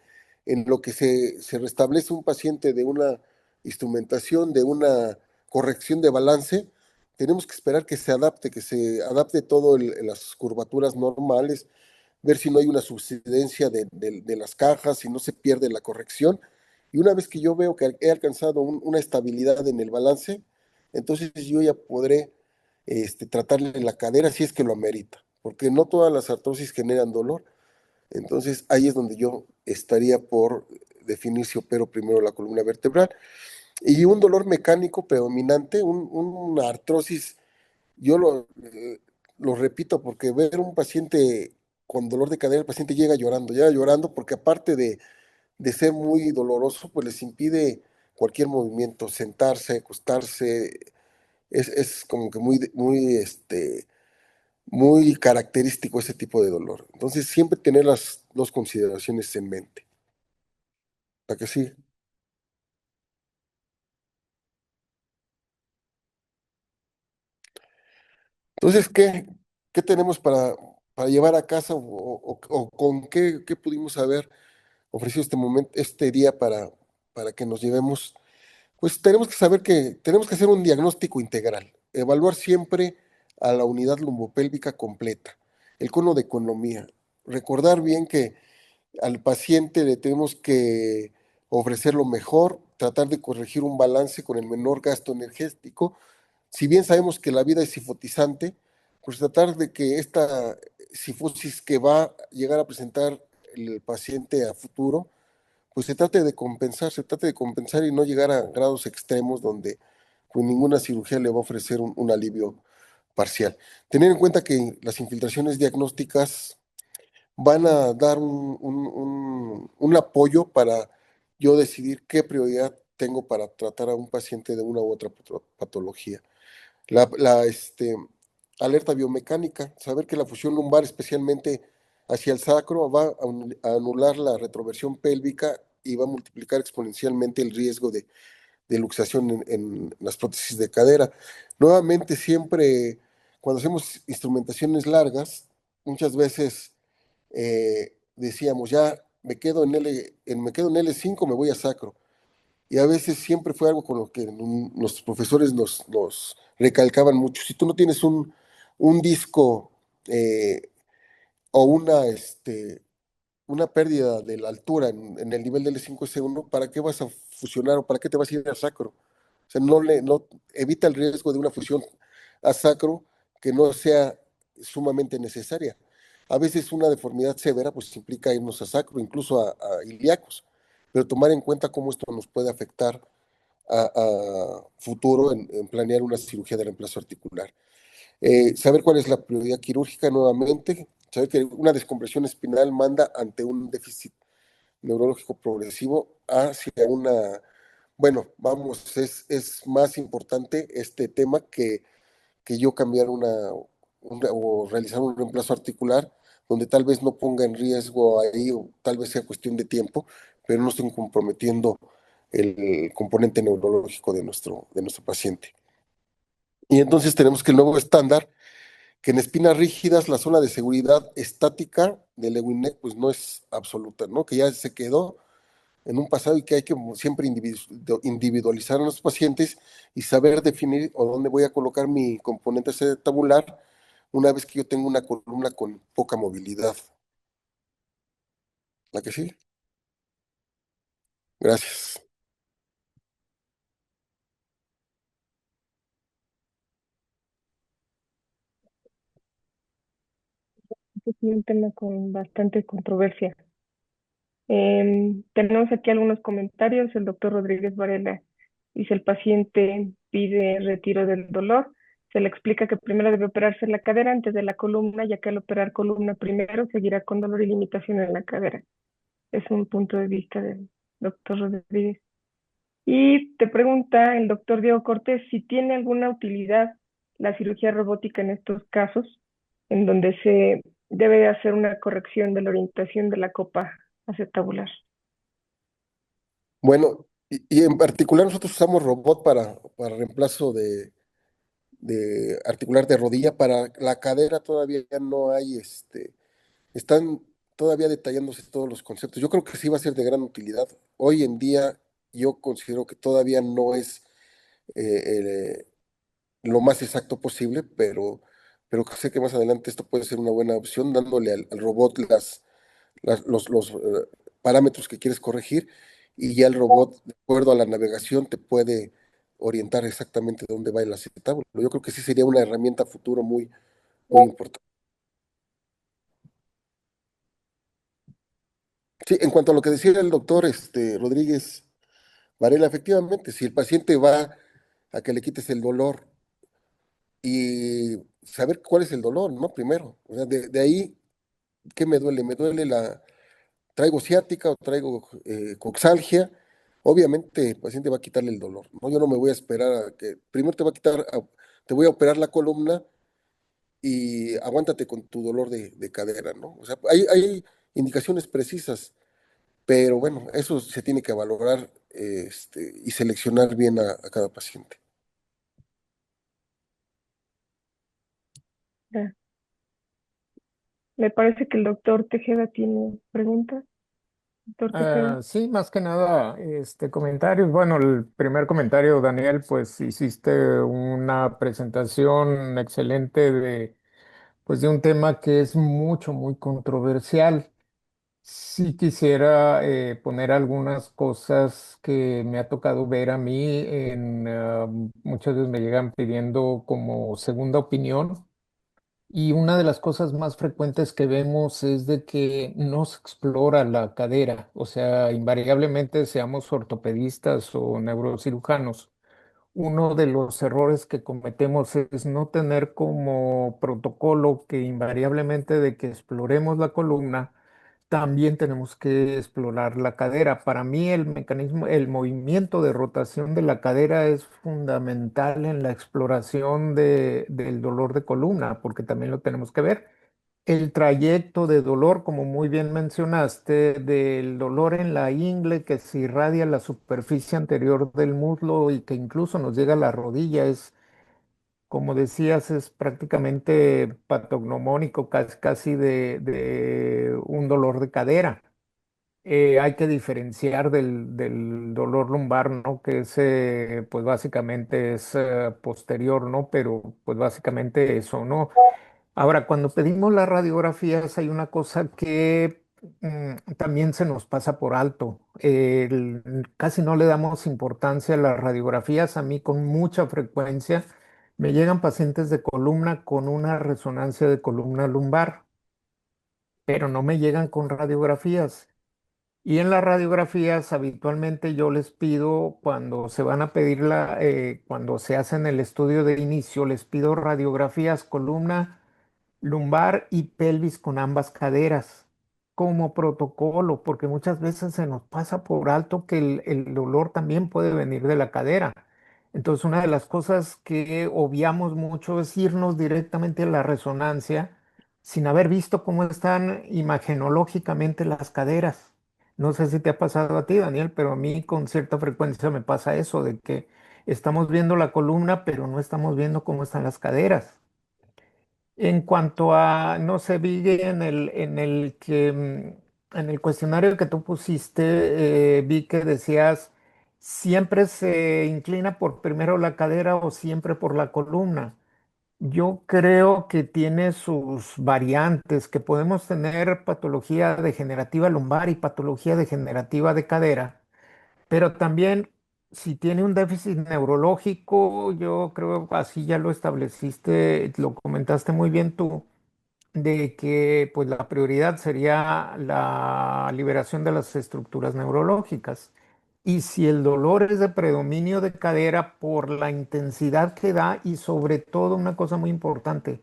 en lo que se restablece un paciente de una instrumentación, de una corrección de balance, tenemos que esperar que se adapte todo las curvaturas normales, ver si no hay una subsidencia de las cajas, si no se pierde la corrección. Y una vez que yo veo que he alcanzado una estabilidad en el balance, entonces yo ya podré tratarle la cadera si es que lo amerita, porque no todas las artrosis generan dolor. Entonces ahí es donde yo estaría por definir si opero primero la columna vertebral. Y un dolor mecánico predominante, una artrosis, yo lo repito porque ver un paciente con dolor de cadera, el paciente llega llorando porque aparte de ser muy doloroso, pues les impide cualquier movimiento, sentarse, acostarse, es como que muy característico ese tipo de dolor. Entonces, siempre tener las dos consideraciones en mente. ¿Para que sí? Entonces, ¿qué tenemos para llevar a casa o con qué pudimos haber ofrecido este momento, este día para que nos llevemos? Pues tenemos que saber que tenemos que hacer un diagnóstico integral, evaluar siempre a la unidad lumbopélvica completa, el cono de economía. Recordar bien que al paciente le tenemos que ofrecer lo mejor, tratar de corregir un balance con el menor gasto energético. Si bien sabemos que la vida es sifotizante, pues tratar de que esta sifosis que va a llegar a presentar el paciente a futuro, pues se trate de compensar y no llegar a grados extremos donde pues ninguna cirugía le va a ofrecer un alivio parcial. Tener en cuenta que las infiltraciones diagnósticas van a dar un apoyo para yo decidir qué prioridad tengo para tratar a un paciente de una u otra patología. la alerta biomecánica, saber que la fusión lumbar, especialmente hacia el sacro, va a anular la retroversión pélvica y va a multiplicar exponencialmente el riesgo de luxación en las prótesis de cadera. Nuevamente, siempre cuando hacemos instrumentaciones largas, muchas veces decíamos, ya me quedo en L5, me voy a sacro. Y a veces siempre fue algo con lo que nuestros profesores nos recalcaban mucho. Si tú no tienes un disco eh, o una pérdida de la altura en el nivel del L5S1, ¿para qué vas a fusionar o para qué te vas a ir a sacro? O sea, no evita el riesgo de una fusión a sacro que no sea sumamente necesaria. A veces una deformidad severa pues implica irnos a sacro, incluso a ilíacos, pero tomar en cuenta cómo esto nos puede afectar a futuro en planear una cirugía de reemplazo articular. Saber cuál es la prioridad quirúrgica nuevamente, saber que una descompresión espinal manda ante un déficit neurológico progresivo hacia bueno, vamos, es más importante este tema que yo cambiar o realizar un reemplazo articular donde tal vez no ponga en riesgo ahí, o tal vez sea cuestión de tiempo, pero no estén comprometiendo el componente neurológico de nuestro paciente. Y entonces tenemos que el nuevo estándar, que en espinas rígidas la zona de seguridad estática del Lewin-Neck pues no es absoluta, ¿no? Que ya se quedó en un pasado y que hay que siempre individualizar a los pacientes y saber definir o dónde voy a colocar mi componente tabular una vez que yo tengo una columna con poca movilidad. ¿La que sí? Gracias. Este es un tema con bastante controversia. Tenemos aquí algunos comentarios. El doctor Rodríguez Varela dice: el paciente pide retiro del dolor. Se le explica que primero debe operarse la cadera antes de la columna, ya que al operar columna primero seguirá con dolor y limitación en la cadera. Es un punto de vista del doctor Rodríguez. Y te pregunta el doctor Diego Cortés si tiene alguna utilidad la cirugía robótica en estos casos, en donde se debe hacer una corrección de la orientación de la copa acetabular. Bueno, y en particular nosotros usamos robot para reemplazo de articular de rodilla. Para la cadera todavía no hay, están todavía detallándose todos los conceptos. Yo creo que sí va a ser de gran utilidad. Hoy en día yo considero que todavía no es eh, lo más exacto posible, pero sé que más adelante esto puede ser una buena opción, dándole al robot los parámetros que quieres corregir y ya el robot, de acuerdo a la navegación, te puede orientar exactamente dónde va el acetábulo. Yo creo que sí sería una herramienta futuro muy, muy importante. Sí, en cuanto a lo que decía el doctor Rodríguez Varela, efectivamente, si el paciente va a que le quites el dolor y saber cuál es el dolor, ¿no? Primero, o sea, de ahí, ¿qué me duele? Me duele traigo ciática o traigo coxalgia. Obviamente el paciente va a quitarle el dolor, ¿no? Yo no me voy a esperar a que, primero te voy a operar la columna y aguántate con tu dolor de cadera, ¿no? O sea, hay indicaciones precisas, pero bueno, eso se tiene que valorar y seleccionar bien a cada paciente. Ya. Me parece que el doctor Tejeda tiene preguntas. Doctor Tejeda. Sí, más que nada, comentarios. Bueno, el primer comentario, Daniel, pues hiciste una presentación excelente pues, de un tema que es muy controversial. Sí quisiera poner algunas cosas que me ha tocado ver a mí muchas veces me llegan pidiendo como segunda opinión. Y una de las cosas más frecuentes que vemos es de que no se explora la cadera, o sea, invariablemente seamos ortopedistas o neurocirujanos. Uno de los errores que cometemos es no tener como protocolo que invariablemente de que exploremos la columna, también tenemos que explorar la cadera. Para mí el mecanismo, el movimiento de rotación de la cadera es fundamental en la exploración del dolor de columna, porque también lo tenemos que ver. El trayecto de dolor, como muy bien mencionaste, del dolor en la ingle que se irradia a la superficie anterior del muslo y que incluso nos llega a la rodilla, es, como decías, es prácticamente patognomónico, casi, casi de un dolor de cadera. Hay que diferenciar del dolor lumbar, ¿no? Que es, pues básicamente es posterior, ¿no? Pero pues básicamente eso, ¿no? Ahora, cuando pedimos las radiografías, hay una cosa que también se nos pasa por alto. Casi no le damos importancia a las radiografías. A mí con mucha frecuencia me llegan pacientes de columna con una resonancia de columna lumbar, pero no me llegan con radiografías. Y en las radiografías habitualmente yo les pido, cuando se van a pedir cuando se hacen el estudio de inicio, les pido radiografías columna lumbar y pelvis con ambas caderas como protocolo, porque muchas veces se nos pasa por alto que el dolor también puede venir de la cadera. Entonces, una de las cosas que obviamos mucho es irnos directamente a la resonancia sin haber visto cómo están imagenológicamente las caderas. No sé si te ha pasado a ti, Daniel, pero a mí con cierta frecuencia me pasa eso, de que estamos viendo la columna, pero no estamos viendo cómo están las caderas. En cuanto a, no sé, vi en el cuestionario que tú pusiste, vi que decías, ¿siempre se inclina por primero la cadera o siempre por la columna? Yo creo que tiene sus variantes, que podemos tener patología degenerativa lumbar y patología degenerativa de cadera, pero también si tiene un déficit neurológico, yo creo así ya lo estableciste, lo comentaste muy bien tú, de que pues la prioridad sería la liberación de las estructuras neurológicas. Y si el dolor es de predominio de cadera por la intensidad que da y sobre todo una cosa muy importante,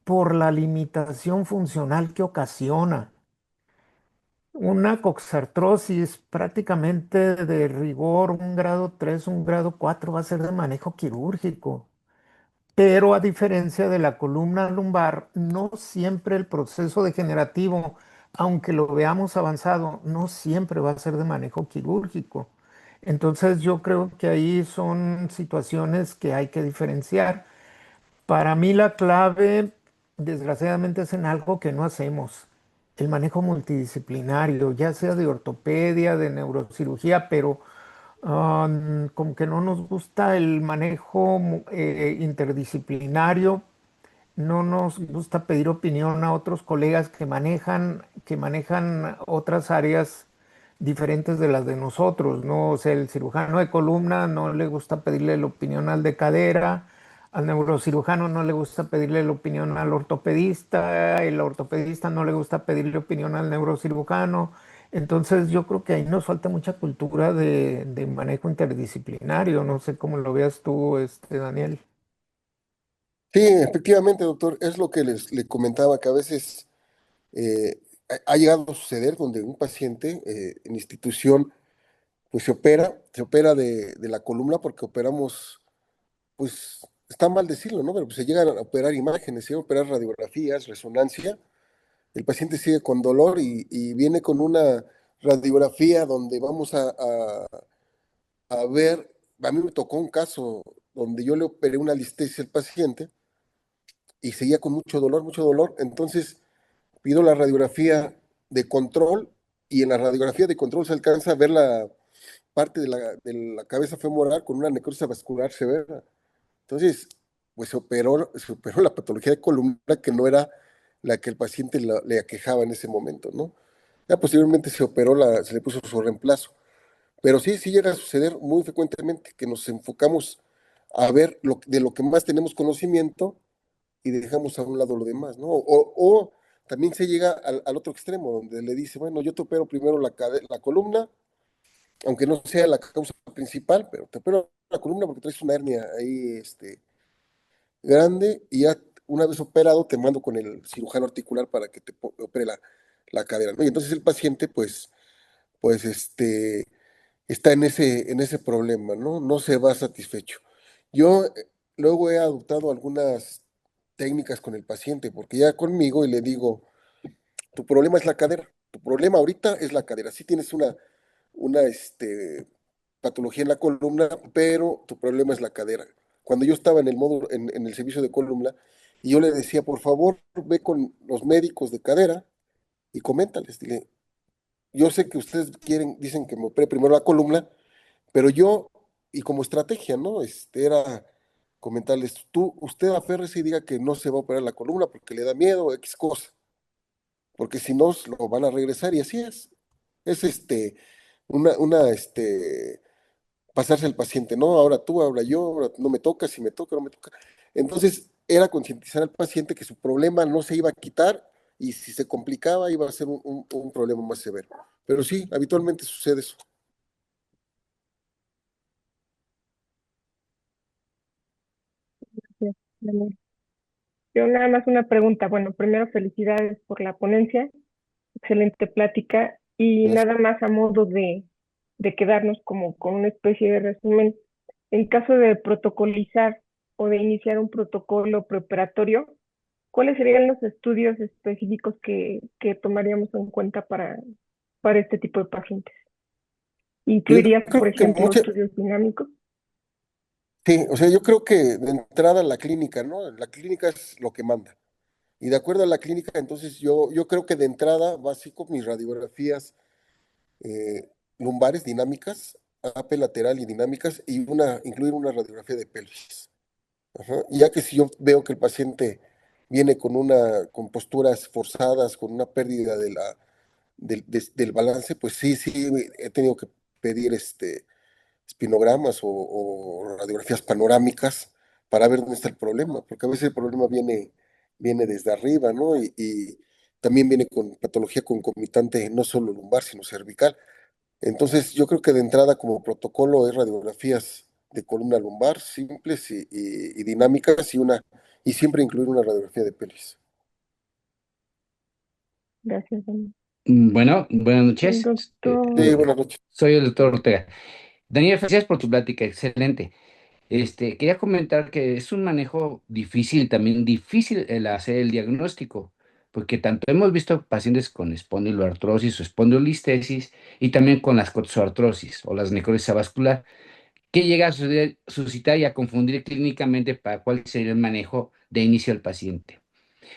por la limitación funcional que ocasiona. Una coxartrosis prácticamente de rigor, un grado 3, un grado 4 va a ser de manejo quirúrgico. Pero a diferencia de la columna lumbar, no siempre el proceso degenerativo, aunque lo veamos avanzado, no siempre va a ser de manejo quirúrgico. Entonces yo creo que ahí son situaciones que hay que diferenciar. Para mí la clave, desgraciadamente, es en algo que no hacemos, el manejo multidisciplinario, ya sea de ortopedia, de neurocirugía, pero como que no nos gusta el manejo interdisciplinario, no nos gusta pedir opinión a otros colegas que manejan otras áreas diferentes de las de nosotros, ¿no? O sea, el cirujano de columna no le gusta pedirle la opinión al de cadera, al neurocirujano no le gusta pedirle la opinión al ortopedista, el ortopedista no le gusta pedirle opinión al neurocirujano. Entonces yo creo que ahí nos falta mucha cultura de manejo interdisciplinario. No sé cómo lo veas tú, Daniel. Sí, efectivamente, doctor, es lo que le comentaba, que a veces ha llegado a suceder donde un paciente en institución pues se opera de la columna porque operamos, pues está mal decirlo, ¿no? Pero pues se llegan a operar imágenes, se llegan a operar radiografías, resonancia, el paciente sigue con dolor y viene con una radiografía donde vamos a ver, a mí me tocó un caso donde yo le operé una listesia al paciente y seguía con mucho dolor, entonces pido la radiografía de control y en la radiografía de control se alcanza a ver la parte de la cabeza femoral con una necrosis vascular severa. Entonces, pues se operó la patología de columna que no era la que el paciente le aquejaba en ese momento, ¿no? Ya posteriormente se le puso su reemplazo. Pero sí, sí llega a suceder muy frecuentemente que nos enfocamos a ver de lo que más tenemos conocimiento y dejamos a un lado lo demás, ¿no? O también se llega al otro extremo, donde le dice, bueno, yo te opero primero la columna, aunque no sea la causa principal, pero te opero la columna porque traes una hernia ahí, grande, y ya una vez operado te mando con el cirujano articular para que te opere la cadera, ¿no? Y entonces el paciente, pues, está en ese problema, ¿no? No se va satisfecho. Yo luego he adoptado algunas técnicas con el paciente, porque ya conmigo y le digo, tu problema es la cadera, tu problema ahorita es la cadera. Sí tienes una patología en la columna, pero tu problema es la cadera. Cuando yo estaba en el módulo, en el servicio de columna, y yo le decía, por favor, ve con los médicos de cadera y coméntales, dile, yo sé que ustedes dicen que me opere primero la columna, pero yo, y como estrategia, ¿no? Era comentarles, usted aférrese y diga que no se va a operar la columna porque le da miedo, X cosa, porque si no, lo van a regresar y así es. Es pasarse al paciente, no, ahora tú, ahora yo, ahora no me toca, si me toca, no me toca. Entonces, era concientizar al paciente que su problema no se iba a quitar y si se complicaba iba a ser un problema más severo. Pero sí, habitualmente sucede eso. Gracias, Daniel. Yo nada más una pregunta. Bueno, primero felicidades por la ponencia, excelente plática y Gracias. nada más a modo de quedarnos como con una especie de resumen. En caso de protocolizar o de iniciar un protocolo preparatorio, ¿cuáles serían los estudios específicos que tomaríamos en cuenta para este tipo de pacientes? Yo ¿Incluirías, por creo que ejemplo, estudios dinámicos? sí, o sea, yo creo que de entrada la clínica, ¿no? La clínica es lo que manda. Y de acuerdo a la clínica, entonces yo creo que de entrada, básico, mis radiografías lumbares dinámicas, AP lateral y dinámicas, y incluir una radiografía de pelvis. Ajá. Y ya que si yo veo que el paciente viene con posturas forzadas, con una pérdida del balance, pues sí, he tenido que pedir espinogramas o radiografías panorámicas para ver dónde está el problema, porque a veces el problema viene desde arriba, ¿no? Y también viene con patología concomitante, no solo lumbar, sino cervical. Entonces, yo creo que de entrada como protocolo es radiografías de columna lumbar simples y dinámicas y siempre incluir una radiografía de pelvis. Gracias, Daniel. Bueno, buenas noches. Doctor, Sí, buenas noches. Soy el doctor Ortega. Daniel, gracias por tu plática, excelente. Quería comentar que es un manejo difícil, también difícil el hacer el diagnóstico, porque tanto hemos visto pacientes con espondiloartrosis o espondilolistesis y también con las coxoartrosis o las necrosis avascular, que llega a suscitar y a confundir clínicamente para cuál sería el manejo de inicio al paciente.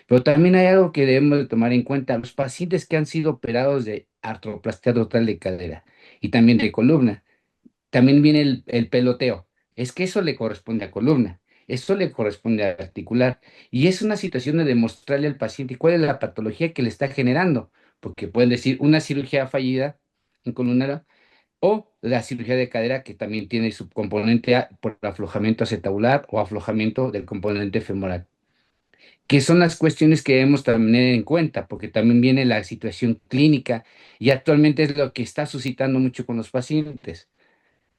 Pero también hay algo que debemos de tomar en cuenta, los pacientes que han sido operados de artroplastia total de cadera y también de columna. También viene el peloteo. Es que eso le corresponde a columna, eso le corresponde a articular. Y es una situación de demostrarle al paciente cuál es la patología que le está generando, porque pueden decir una cirugía fallida en columnar o la cirugía de cadera que también tiene su componente por aflojamiento acetabular o aflojamiento del componente femoral, que son las cuestiones que debemos tener en cuenta, porque también viene la situación clínica y actualmente es lo que está suscitando mucho con los pacientes.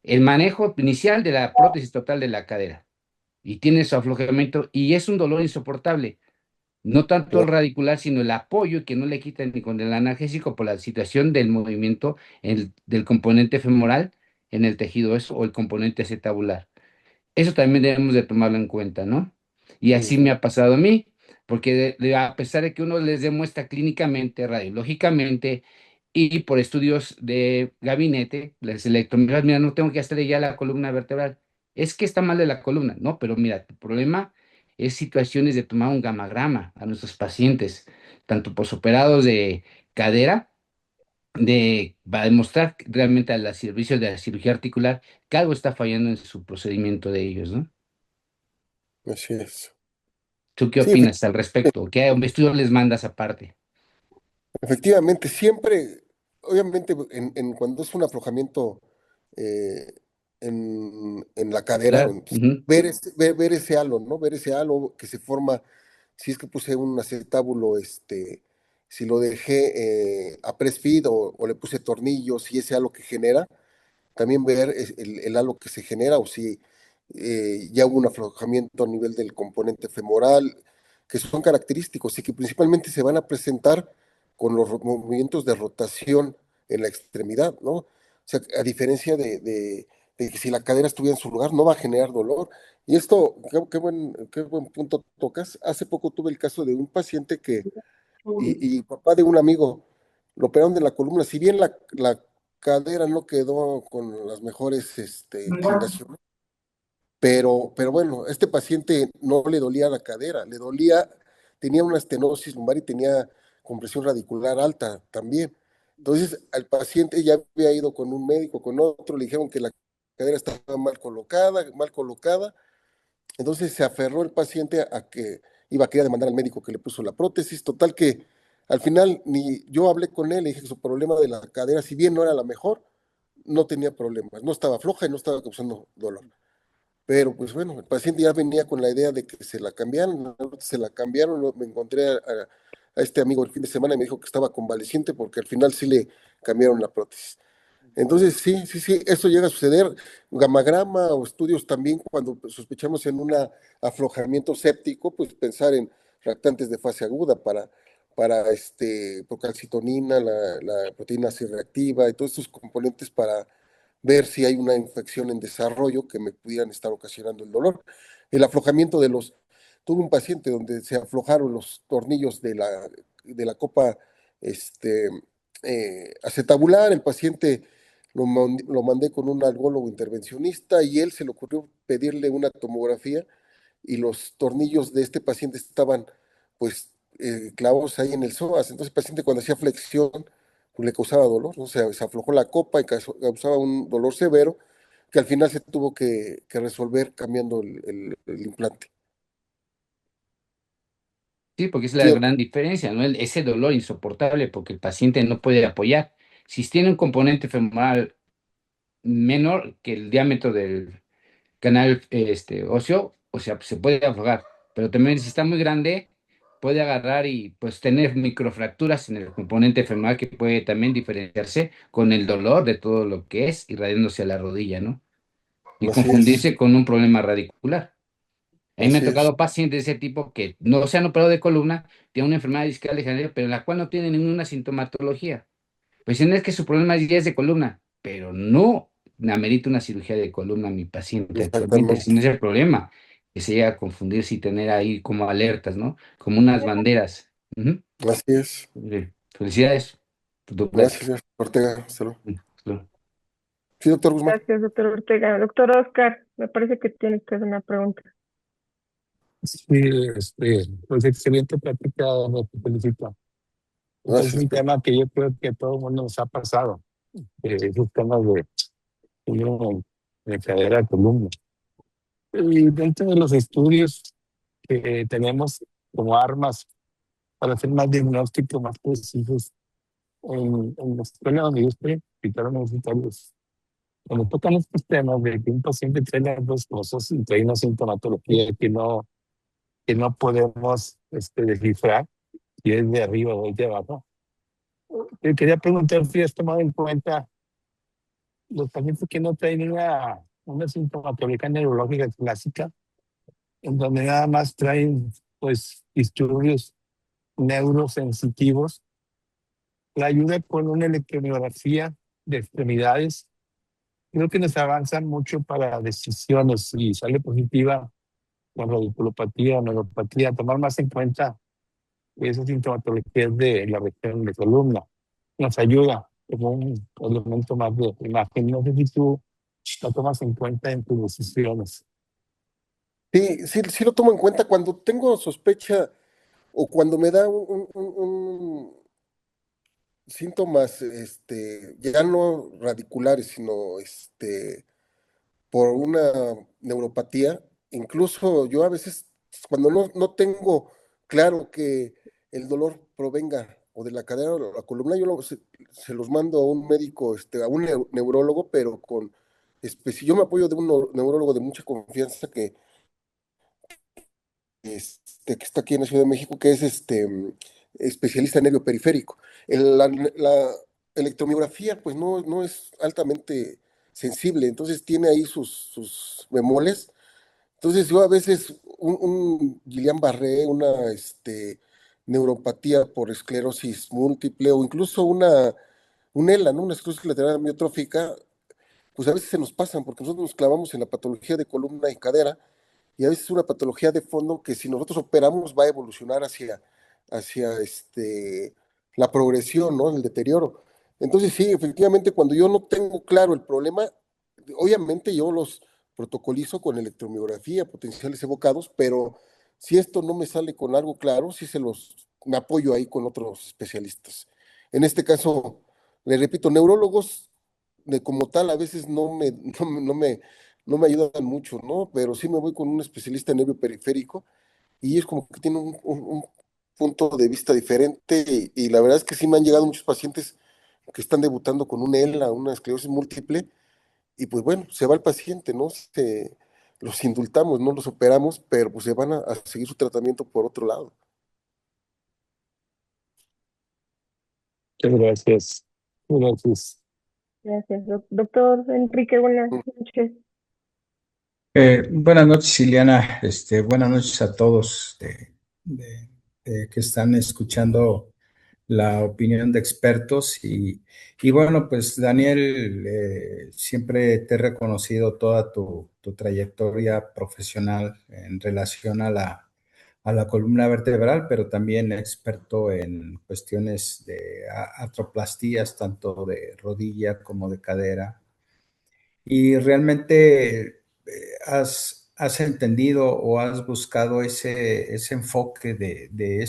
El manejo inicial de la prótesis total de la cadera y tiene su aflojamiento y es un dolor insoportable, no tanto el radicular, sino el apoyo que no le quitan ni con el analgésico por la situación del movimiento del componente femoral en el tejido eso o el componente acetabular. Eso también debemos de tomarlo en cuenta, ¿no? Y así me Ujú. ha pasado a mí, porque a pesar de que uno les demuestra clínicamente, radiológicamente y por estudios de gabinete, les electromiografías, mira, no tengo que hacerle ya la columna vertebral. Es que está mal de la columna, ¿no? Pero mira, tu problema es situaciones de tomar un gamagrama a nuestros pacientes, tanto posoperados de cadera, para demostrar realmente al servicio de la cirugía articular que algo está fallando en su procedimiento de ellos, ¿no? Así es. ¿Tú qué Sí, opinas al respecto? ¿Qué estudio les mandas aparte? efectivamente, siempre, obviamente, cuando es un aflojamiento eh, en la cadera, Claro. Ujú. ver ese halo, ¿no? Ver ese halo que se forma, si es que puse un acetábulo, si lo dejé a press feed o le puse tornillos y ese halo que genera, también ver el halo que se genera o si ya hubo un aflojamiento a nivel del componente femoral, que son característicos y que principalmente se van a presentar con los movimientos de rotación en la extremidad, ¿no? O sea, a diferencia de que si la cadera estuviera en su lugar, no va a generar dolor. Y esto, qué buen punto tocas. Hace poco tuve el caso de un paciente y papá de un amigo, lo operaron de la columna. Si bien la cadera no quedó con las mejores inclinaciones, pero bueno, este paciente no le dolía la cadera, le dolía, tenía una estenosis lumbar y tenía compresión radicular alta también. Entonces, al paciente ya había ido con un médico, con otro, le dijeron que la cadera estaba mal colocada, mal colocada. Entonces se aferró el paciente a que iba a querer demandar al médico que le puso la prótesis. Total que al final ni yo hablé con él, le dije que su problema de la cadera, si bien no era la mejor, no tenía problemas, no estaba floja y no estaba causando dolor. Pero pues bueno, el paciente ya venía con la idea de que se la cambiaron, me encontré a este amigo el fin de semana y me dijo que estaba convaleciente porque al final sí le cambiaron la prótesis. Entonces, sí, sí, sí, eso llega a suceder. Gamagrama o estudios también cuando sospechamos en un aflojamiento séptico, pues pensar en reactantes de fase aguda para procalcitonina, la proteína C reactiva y todos estos componentes para ver si hay una infección en desarrollo que me pudieran estar ocasionando el dolor. El aflojamiento tuve un paciente donde se aflojaron los tornillos de la copa este, acetabular, el paciente lo mandé con un algólogo intervencionista y él se le ocurrió pedirle una tomografía y los tornillos de este paciente estaban pues clavados ahí en el psoas. Entonces el paciente cuando hacía flexión pues, le causaba dolor, ¿no? O sea, se aflojó la copa y causaba un dolor severo que al final se tuvo que resolver cambiando el implante. Sí, porque es Sí, la gran diferencia, ¿no? Ese dolor insoportable porque el paciente no puede apoyar. Si tiene un componente femoral menor que el diámetro del canal óseo, o sea, se puede aflojar, pero también si está muy grande, puede agarrar y pues tener microfracturas en el componente femoral que puede también diferenciarse con el dolor de todo lo que es irradiándose a la rodilla, ¿no? Y así es, confundirse con un problema radicular. A mí me ha así es, tocado pacientes de ese tipo que no se han operado de columna, tienen una enfermedad discal degenerativa, pero en la cual no tienen ninguna sintomatología. Pues no es que su problema ya es de columna, pero no amerita una cirugía de columna mi paciente actualmente, si no exactamente, es el problema, que se llega a confundirse y tener ahí como alertas, ¿no? Como unas banderas. Ujú. así es. Felicidades por tu Gracias, plática. señor Ortega. Salud. Claro. Sí, doctor Guzmán. Gracias, doctor Ortega. Doctor Oscar, me parece que tiene usted una pregunta. Sí, pues excelente plática, me felicito. Este es Gracias, un doctor. tema que yo creo que a todo el mundo nos ha pasado, esos temas de cadera columna. Y dentro de los estudios que tenemos como armas para hacer más diagnósticos, más precisos, en la escuela donde yo estoy, hospitales universitarios, cuando tocan estos temas de que un paciente trae las dos cosas y trae una sintomatología que no podemos descifrar, si es de arriba o de abajo. Quería preguntar si has tomado en cuenta los pacientes que no traen una sintomatología neurológica clásica, en donde nada más traen pues disturbios neurosensitivos. La ayuda con una electromiografía de extremidades creo que nos avanzan mucho para decisiones. Si sale positiva con radiculopatía o neuropatía, tomar más en cuenta esas sintomatologías de la región de columna. Nos ayuda como un elemento más de imagen. No sé si tú lo tomas en cuenta en tus decisiones. Sí, sí, sí lo tomo en cuenta cuando tengo sospecha o cuando me da síntomas, ya no radiculares, sino por una neuropatía. Incluso yo a veces, cuando no tengo claro que el dolor provenga o de la cadera o de la columna, se los mando a un médico, a un neurólogo, pero yo me apoyo de un neurólogo de mucha confianza que está aquí en la Ciudad de México, que es especialista en nervio periférico. La electromiografía, pues no es altamente sensible, entonces tiene ahí sus bemoles. Entonces yo a veces un Guillain-Barré, una neuropatía por esclerosis múltiple o incluso un ELA, ¿no? Una esclerosis lateral amiotrófica, pues a veces se nos pasan porque nosotros nos clavamos en la patología de columna y cadera y a veces es una patología de fondo que si nosotros operamos va a evolucionar hacia la progresión, ¿no? El deterioro. Entonces sí, efectivamente, cuando yo no tengo claro el problema, obviamente yo los protocolizo con electromiografía, potenciales evocados, pero si esto no me sale con algo claro, me apoyo ahí con otros especialistas. En este caso, le repito, neurólogos de como tal a veces no me ayudan mucho, ¿no? Pero sí me voy con un especialista en nervio periférico y es como que tiene un punto de vista diferente y la verdad es que sí me han llegado muchos pacientes que están debutando con un ELA, una esclerosis múltiple, y pues bueno, se va el paciente, ¿no? Los indultamos, no los operamos, pero pues se van a seguir su tratamiento por otro lado. Muchas gracias. Gracias. Gracias, doctor Enrique, buenas noches. Buenas noches, Ileana. Buenas noches a todos que están escuchando la opinión de expertos. Y bueno, pues Daniel, siempre te he reconocido toda tu trayectoria profesional en relación a la columna vertebral, pero también experto en cuestiones de artroplastías, tanto de rodilla como de cadera. Y realmente has entendido o has buscado ese enfoque de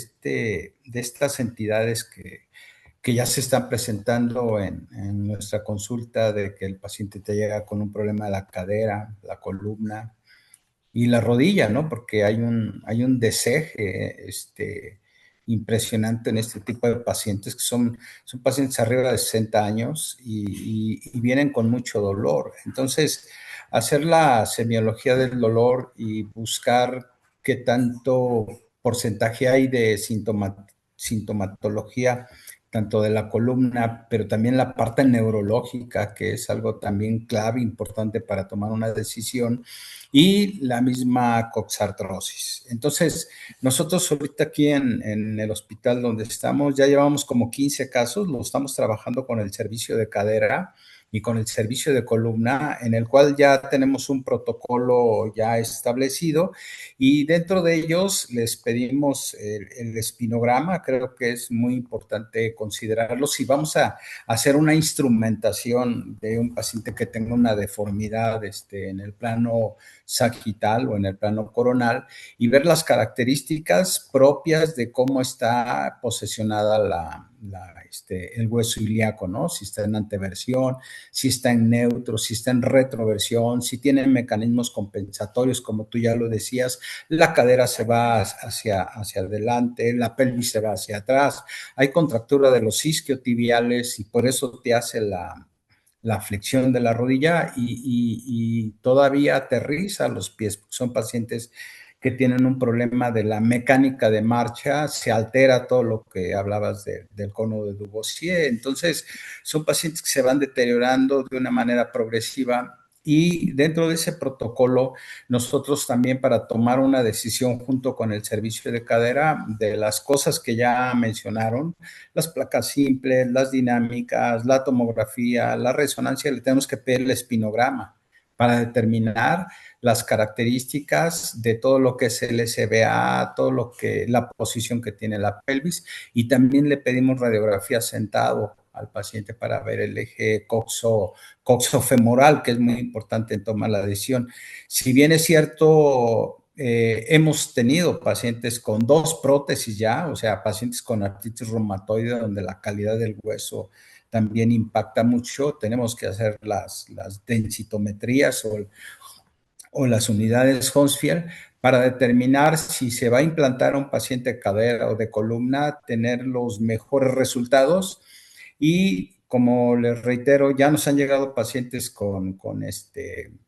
estas entidades que ya se están presentando en nuestra consulta, de que el paciente te llega con un problema de la cadera, la columna y la rodilla, ¿no? Porque hay un deseje impresionante en este tipo de pacientes que son pacientes arriba de 60 años y vienen con mucho dolor. Entonces, hacer la semiología del dolor y buscar qué tanto porcentaje hay de sintomatología, tanto de la columna, pero también la parte neurológica, que es algo también clave, importante para tomar una decisión, y la misma coxartrosis. Entonces, nosotros ahorita aquí en el hospital donde estamos, ya llevamos como 15 casos, lo estamos trabajando con el servicio de cadera y con el servicio de columna, en el cual ya tenemos un protocolo ya establecido y dentro de ellos les pedimos el espinograma. Creo que es muy importante considerarlo si vamos a hacer una instrumentación de un paciente que tenga una deformidad en el plano sagital o en el plano coronal, y ver las características propias de cómo está posesionada el hueso ilíaco, ¿no? Si está en anteversión, si está en neutro, si está en retroversión, si tiene mecanismos compensatorios, como tú ya lo decías, la cadera se va hacia adelante, la pelvis se va hacia atrás, hay contractura de los isquiotibiales y por eso te hace la flexión de la rodilla y todavía aterriza los pies. Son pacientes que tienen un problema de la mecánica de marcha, se altera todo lo que hablabas del cono de Duboisier. Entonces, son pacientes que se van deteriorando de una manera progresiva y dentro de ese protocolo, nosotros también para tomar una decisión junto con el servicio de cadera de las cosas que ya mencionaron, las placas simples, las dinámicas, la tomografía, la resonancia, le tenemos que pedir el espinograma para determinar las características de todo lo que es el SBA, todo lo que la posición que tiene la pelvis, y también le pedimos radiografía sentado al paciente para ver el eje coxofemoral, que es muy importante en tomar la decisión. Si bien es cierto, hemos tenido pacientes con 2 prótesis ya, o sea, pacientes con artritis reumatoide, donde la calidad del hueso también impacta mucho. Tenemos que hacer las densitometrías o las unidades Hounsfield para determinar si se va a implantar a un paciente de cadera o de columna, tener los mejores resultados. Y como les reitero, ya nos han llegado pacientes con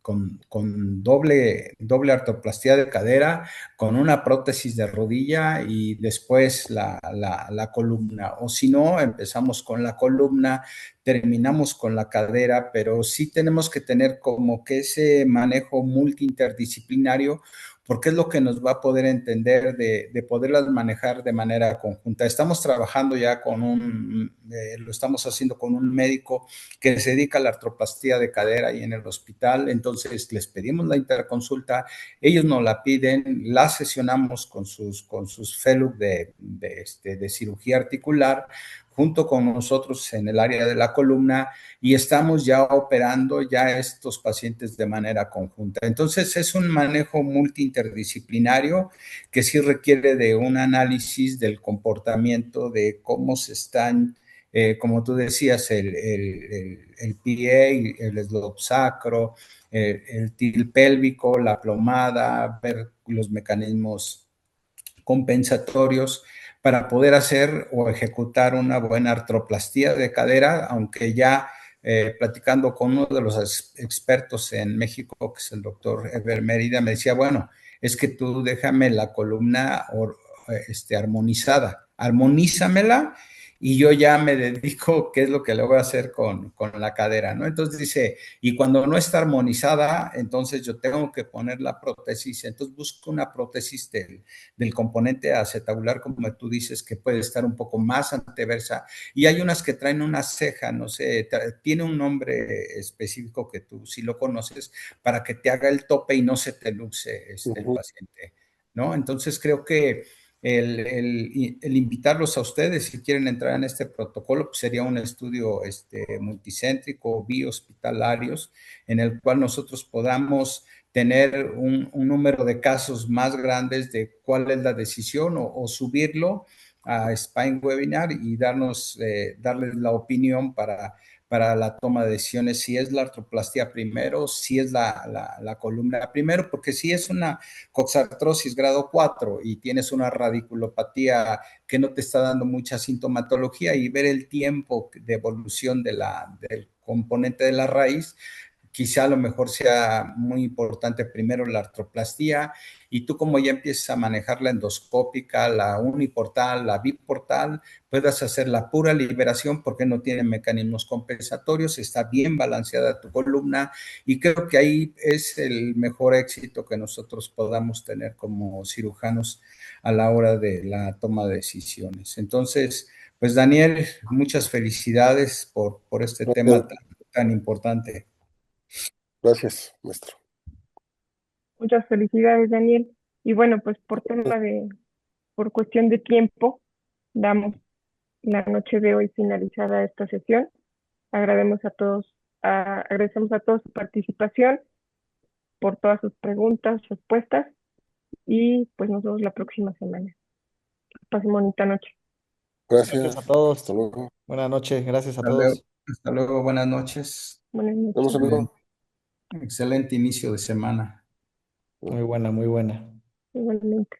con doble artroplastia de cadera, con una prótesis de rodilla y después la columna. O si no, empezamos con la columna, terminamos con la cadera, pero sí tenemos que tener como que ese manejo multiinterdisciplinario, porque es lo que nos va a poder entender de poderlas manejar de manera conjunta. Estamos trabajando ya lo estamos haciendo con un médico que se dedica a la artroplastía de cadera y en el hospital, entonces les pedimos la interconsulta, ellos nos la piden, la sesionamos con sus fellows de cirugía articular, junto con nosotros en el área de la columna y estamos ya operando ya estos pacientes de manera conjunta. Entonces es un manejo multiinterdisciplinario que sí requiere de un análisis del comportamiento, de cómo se están, como tú decías, el PA, el eslop sacro, el til pélvico, la plomada, ver los mecanismos compensatorios para poder hacer o ejecutar una buena artroplastía de cadera, aunque ya platicando con uno de los expertos en México, que es el doctor Eber Mérida, me decía, bueno, es que tú déjame la columna armonizada, armonízamela y yo ya me dedico qué es lo que le voy a hacer con la cadera, ¿no? Entonces dice, y cuando no está armonizada, entonces yo tengo que poner la prótesis, entonces busco una prótesis del componente acetabular, como tú dices, que puede estar un poco más anteversa, y hay unas que traen una ceja, no sé, tiene un nombre específico que tú sí lo conoces, para que te haga el tope y no se te luce el paciente, ¿no? Entonces creo que el invitarlos a ustedes, si quieren entrar en este protocolo, pues sería un estudio multicéntrico, bihospitalarios, en el cual nosotros podamos tener un número de casos más grandes de cuál es la decisión o subirlo a Spine Webinar y darles la opinión para la toma de decisiones, si es la artroplastía primero, si es la columna primero, porque si es una coxartrosis grado 4 y tienes una radiculopatía que no te está dando mucha sintomatología y ver el tiempo de evolución del componente de la raíz, quizá a lo mejor sea muy importante primero la artroplastía y tú como ya empiezas a manejar la endoscópica, la uniportal, la biportal, puedas hacer la pura liberación porque no tiene mecanismos compensatorios, está bien balanceada tu columna y creo que ahí es el mejor éxito que nosotros podamos tener como cirujanos a la hora de la toma de decisiones. Entonces, pues Daniel, muchas felicidades por este tema tan importante. Gracias, maestro. Muchas felicidades, Daniel. Y bueno, pues por cuestión de tiempo, damos la noche de hoy finalizada esta sesión. Agradecemos a todos su participación, por todas sus preguntas, respuestas, y pues nos vemos la próxima semana. Pasen bonita noche. Gracias. Gracias a todos. Hasta luego. Buenas noches. Gracias a Hasta luego, todos. hasta luego, buenas noches. Buenas noches. Vamos, amigo. Excelente inicio de semana. Muy buena, muy buena. Igualmente.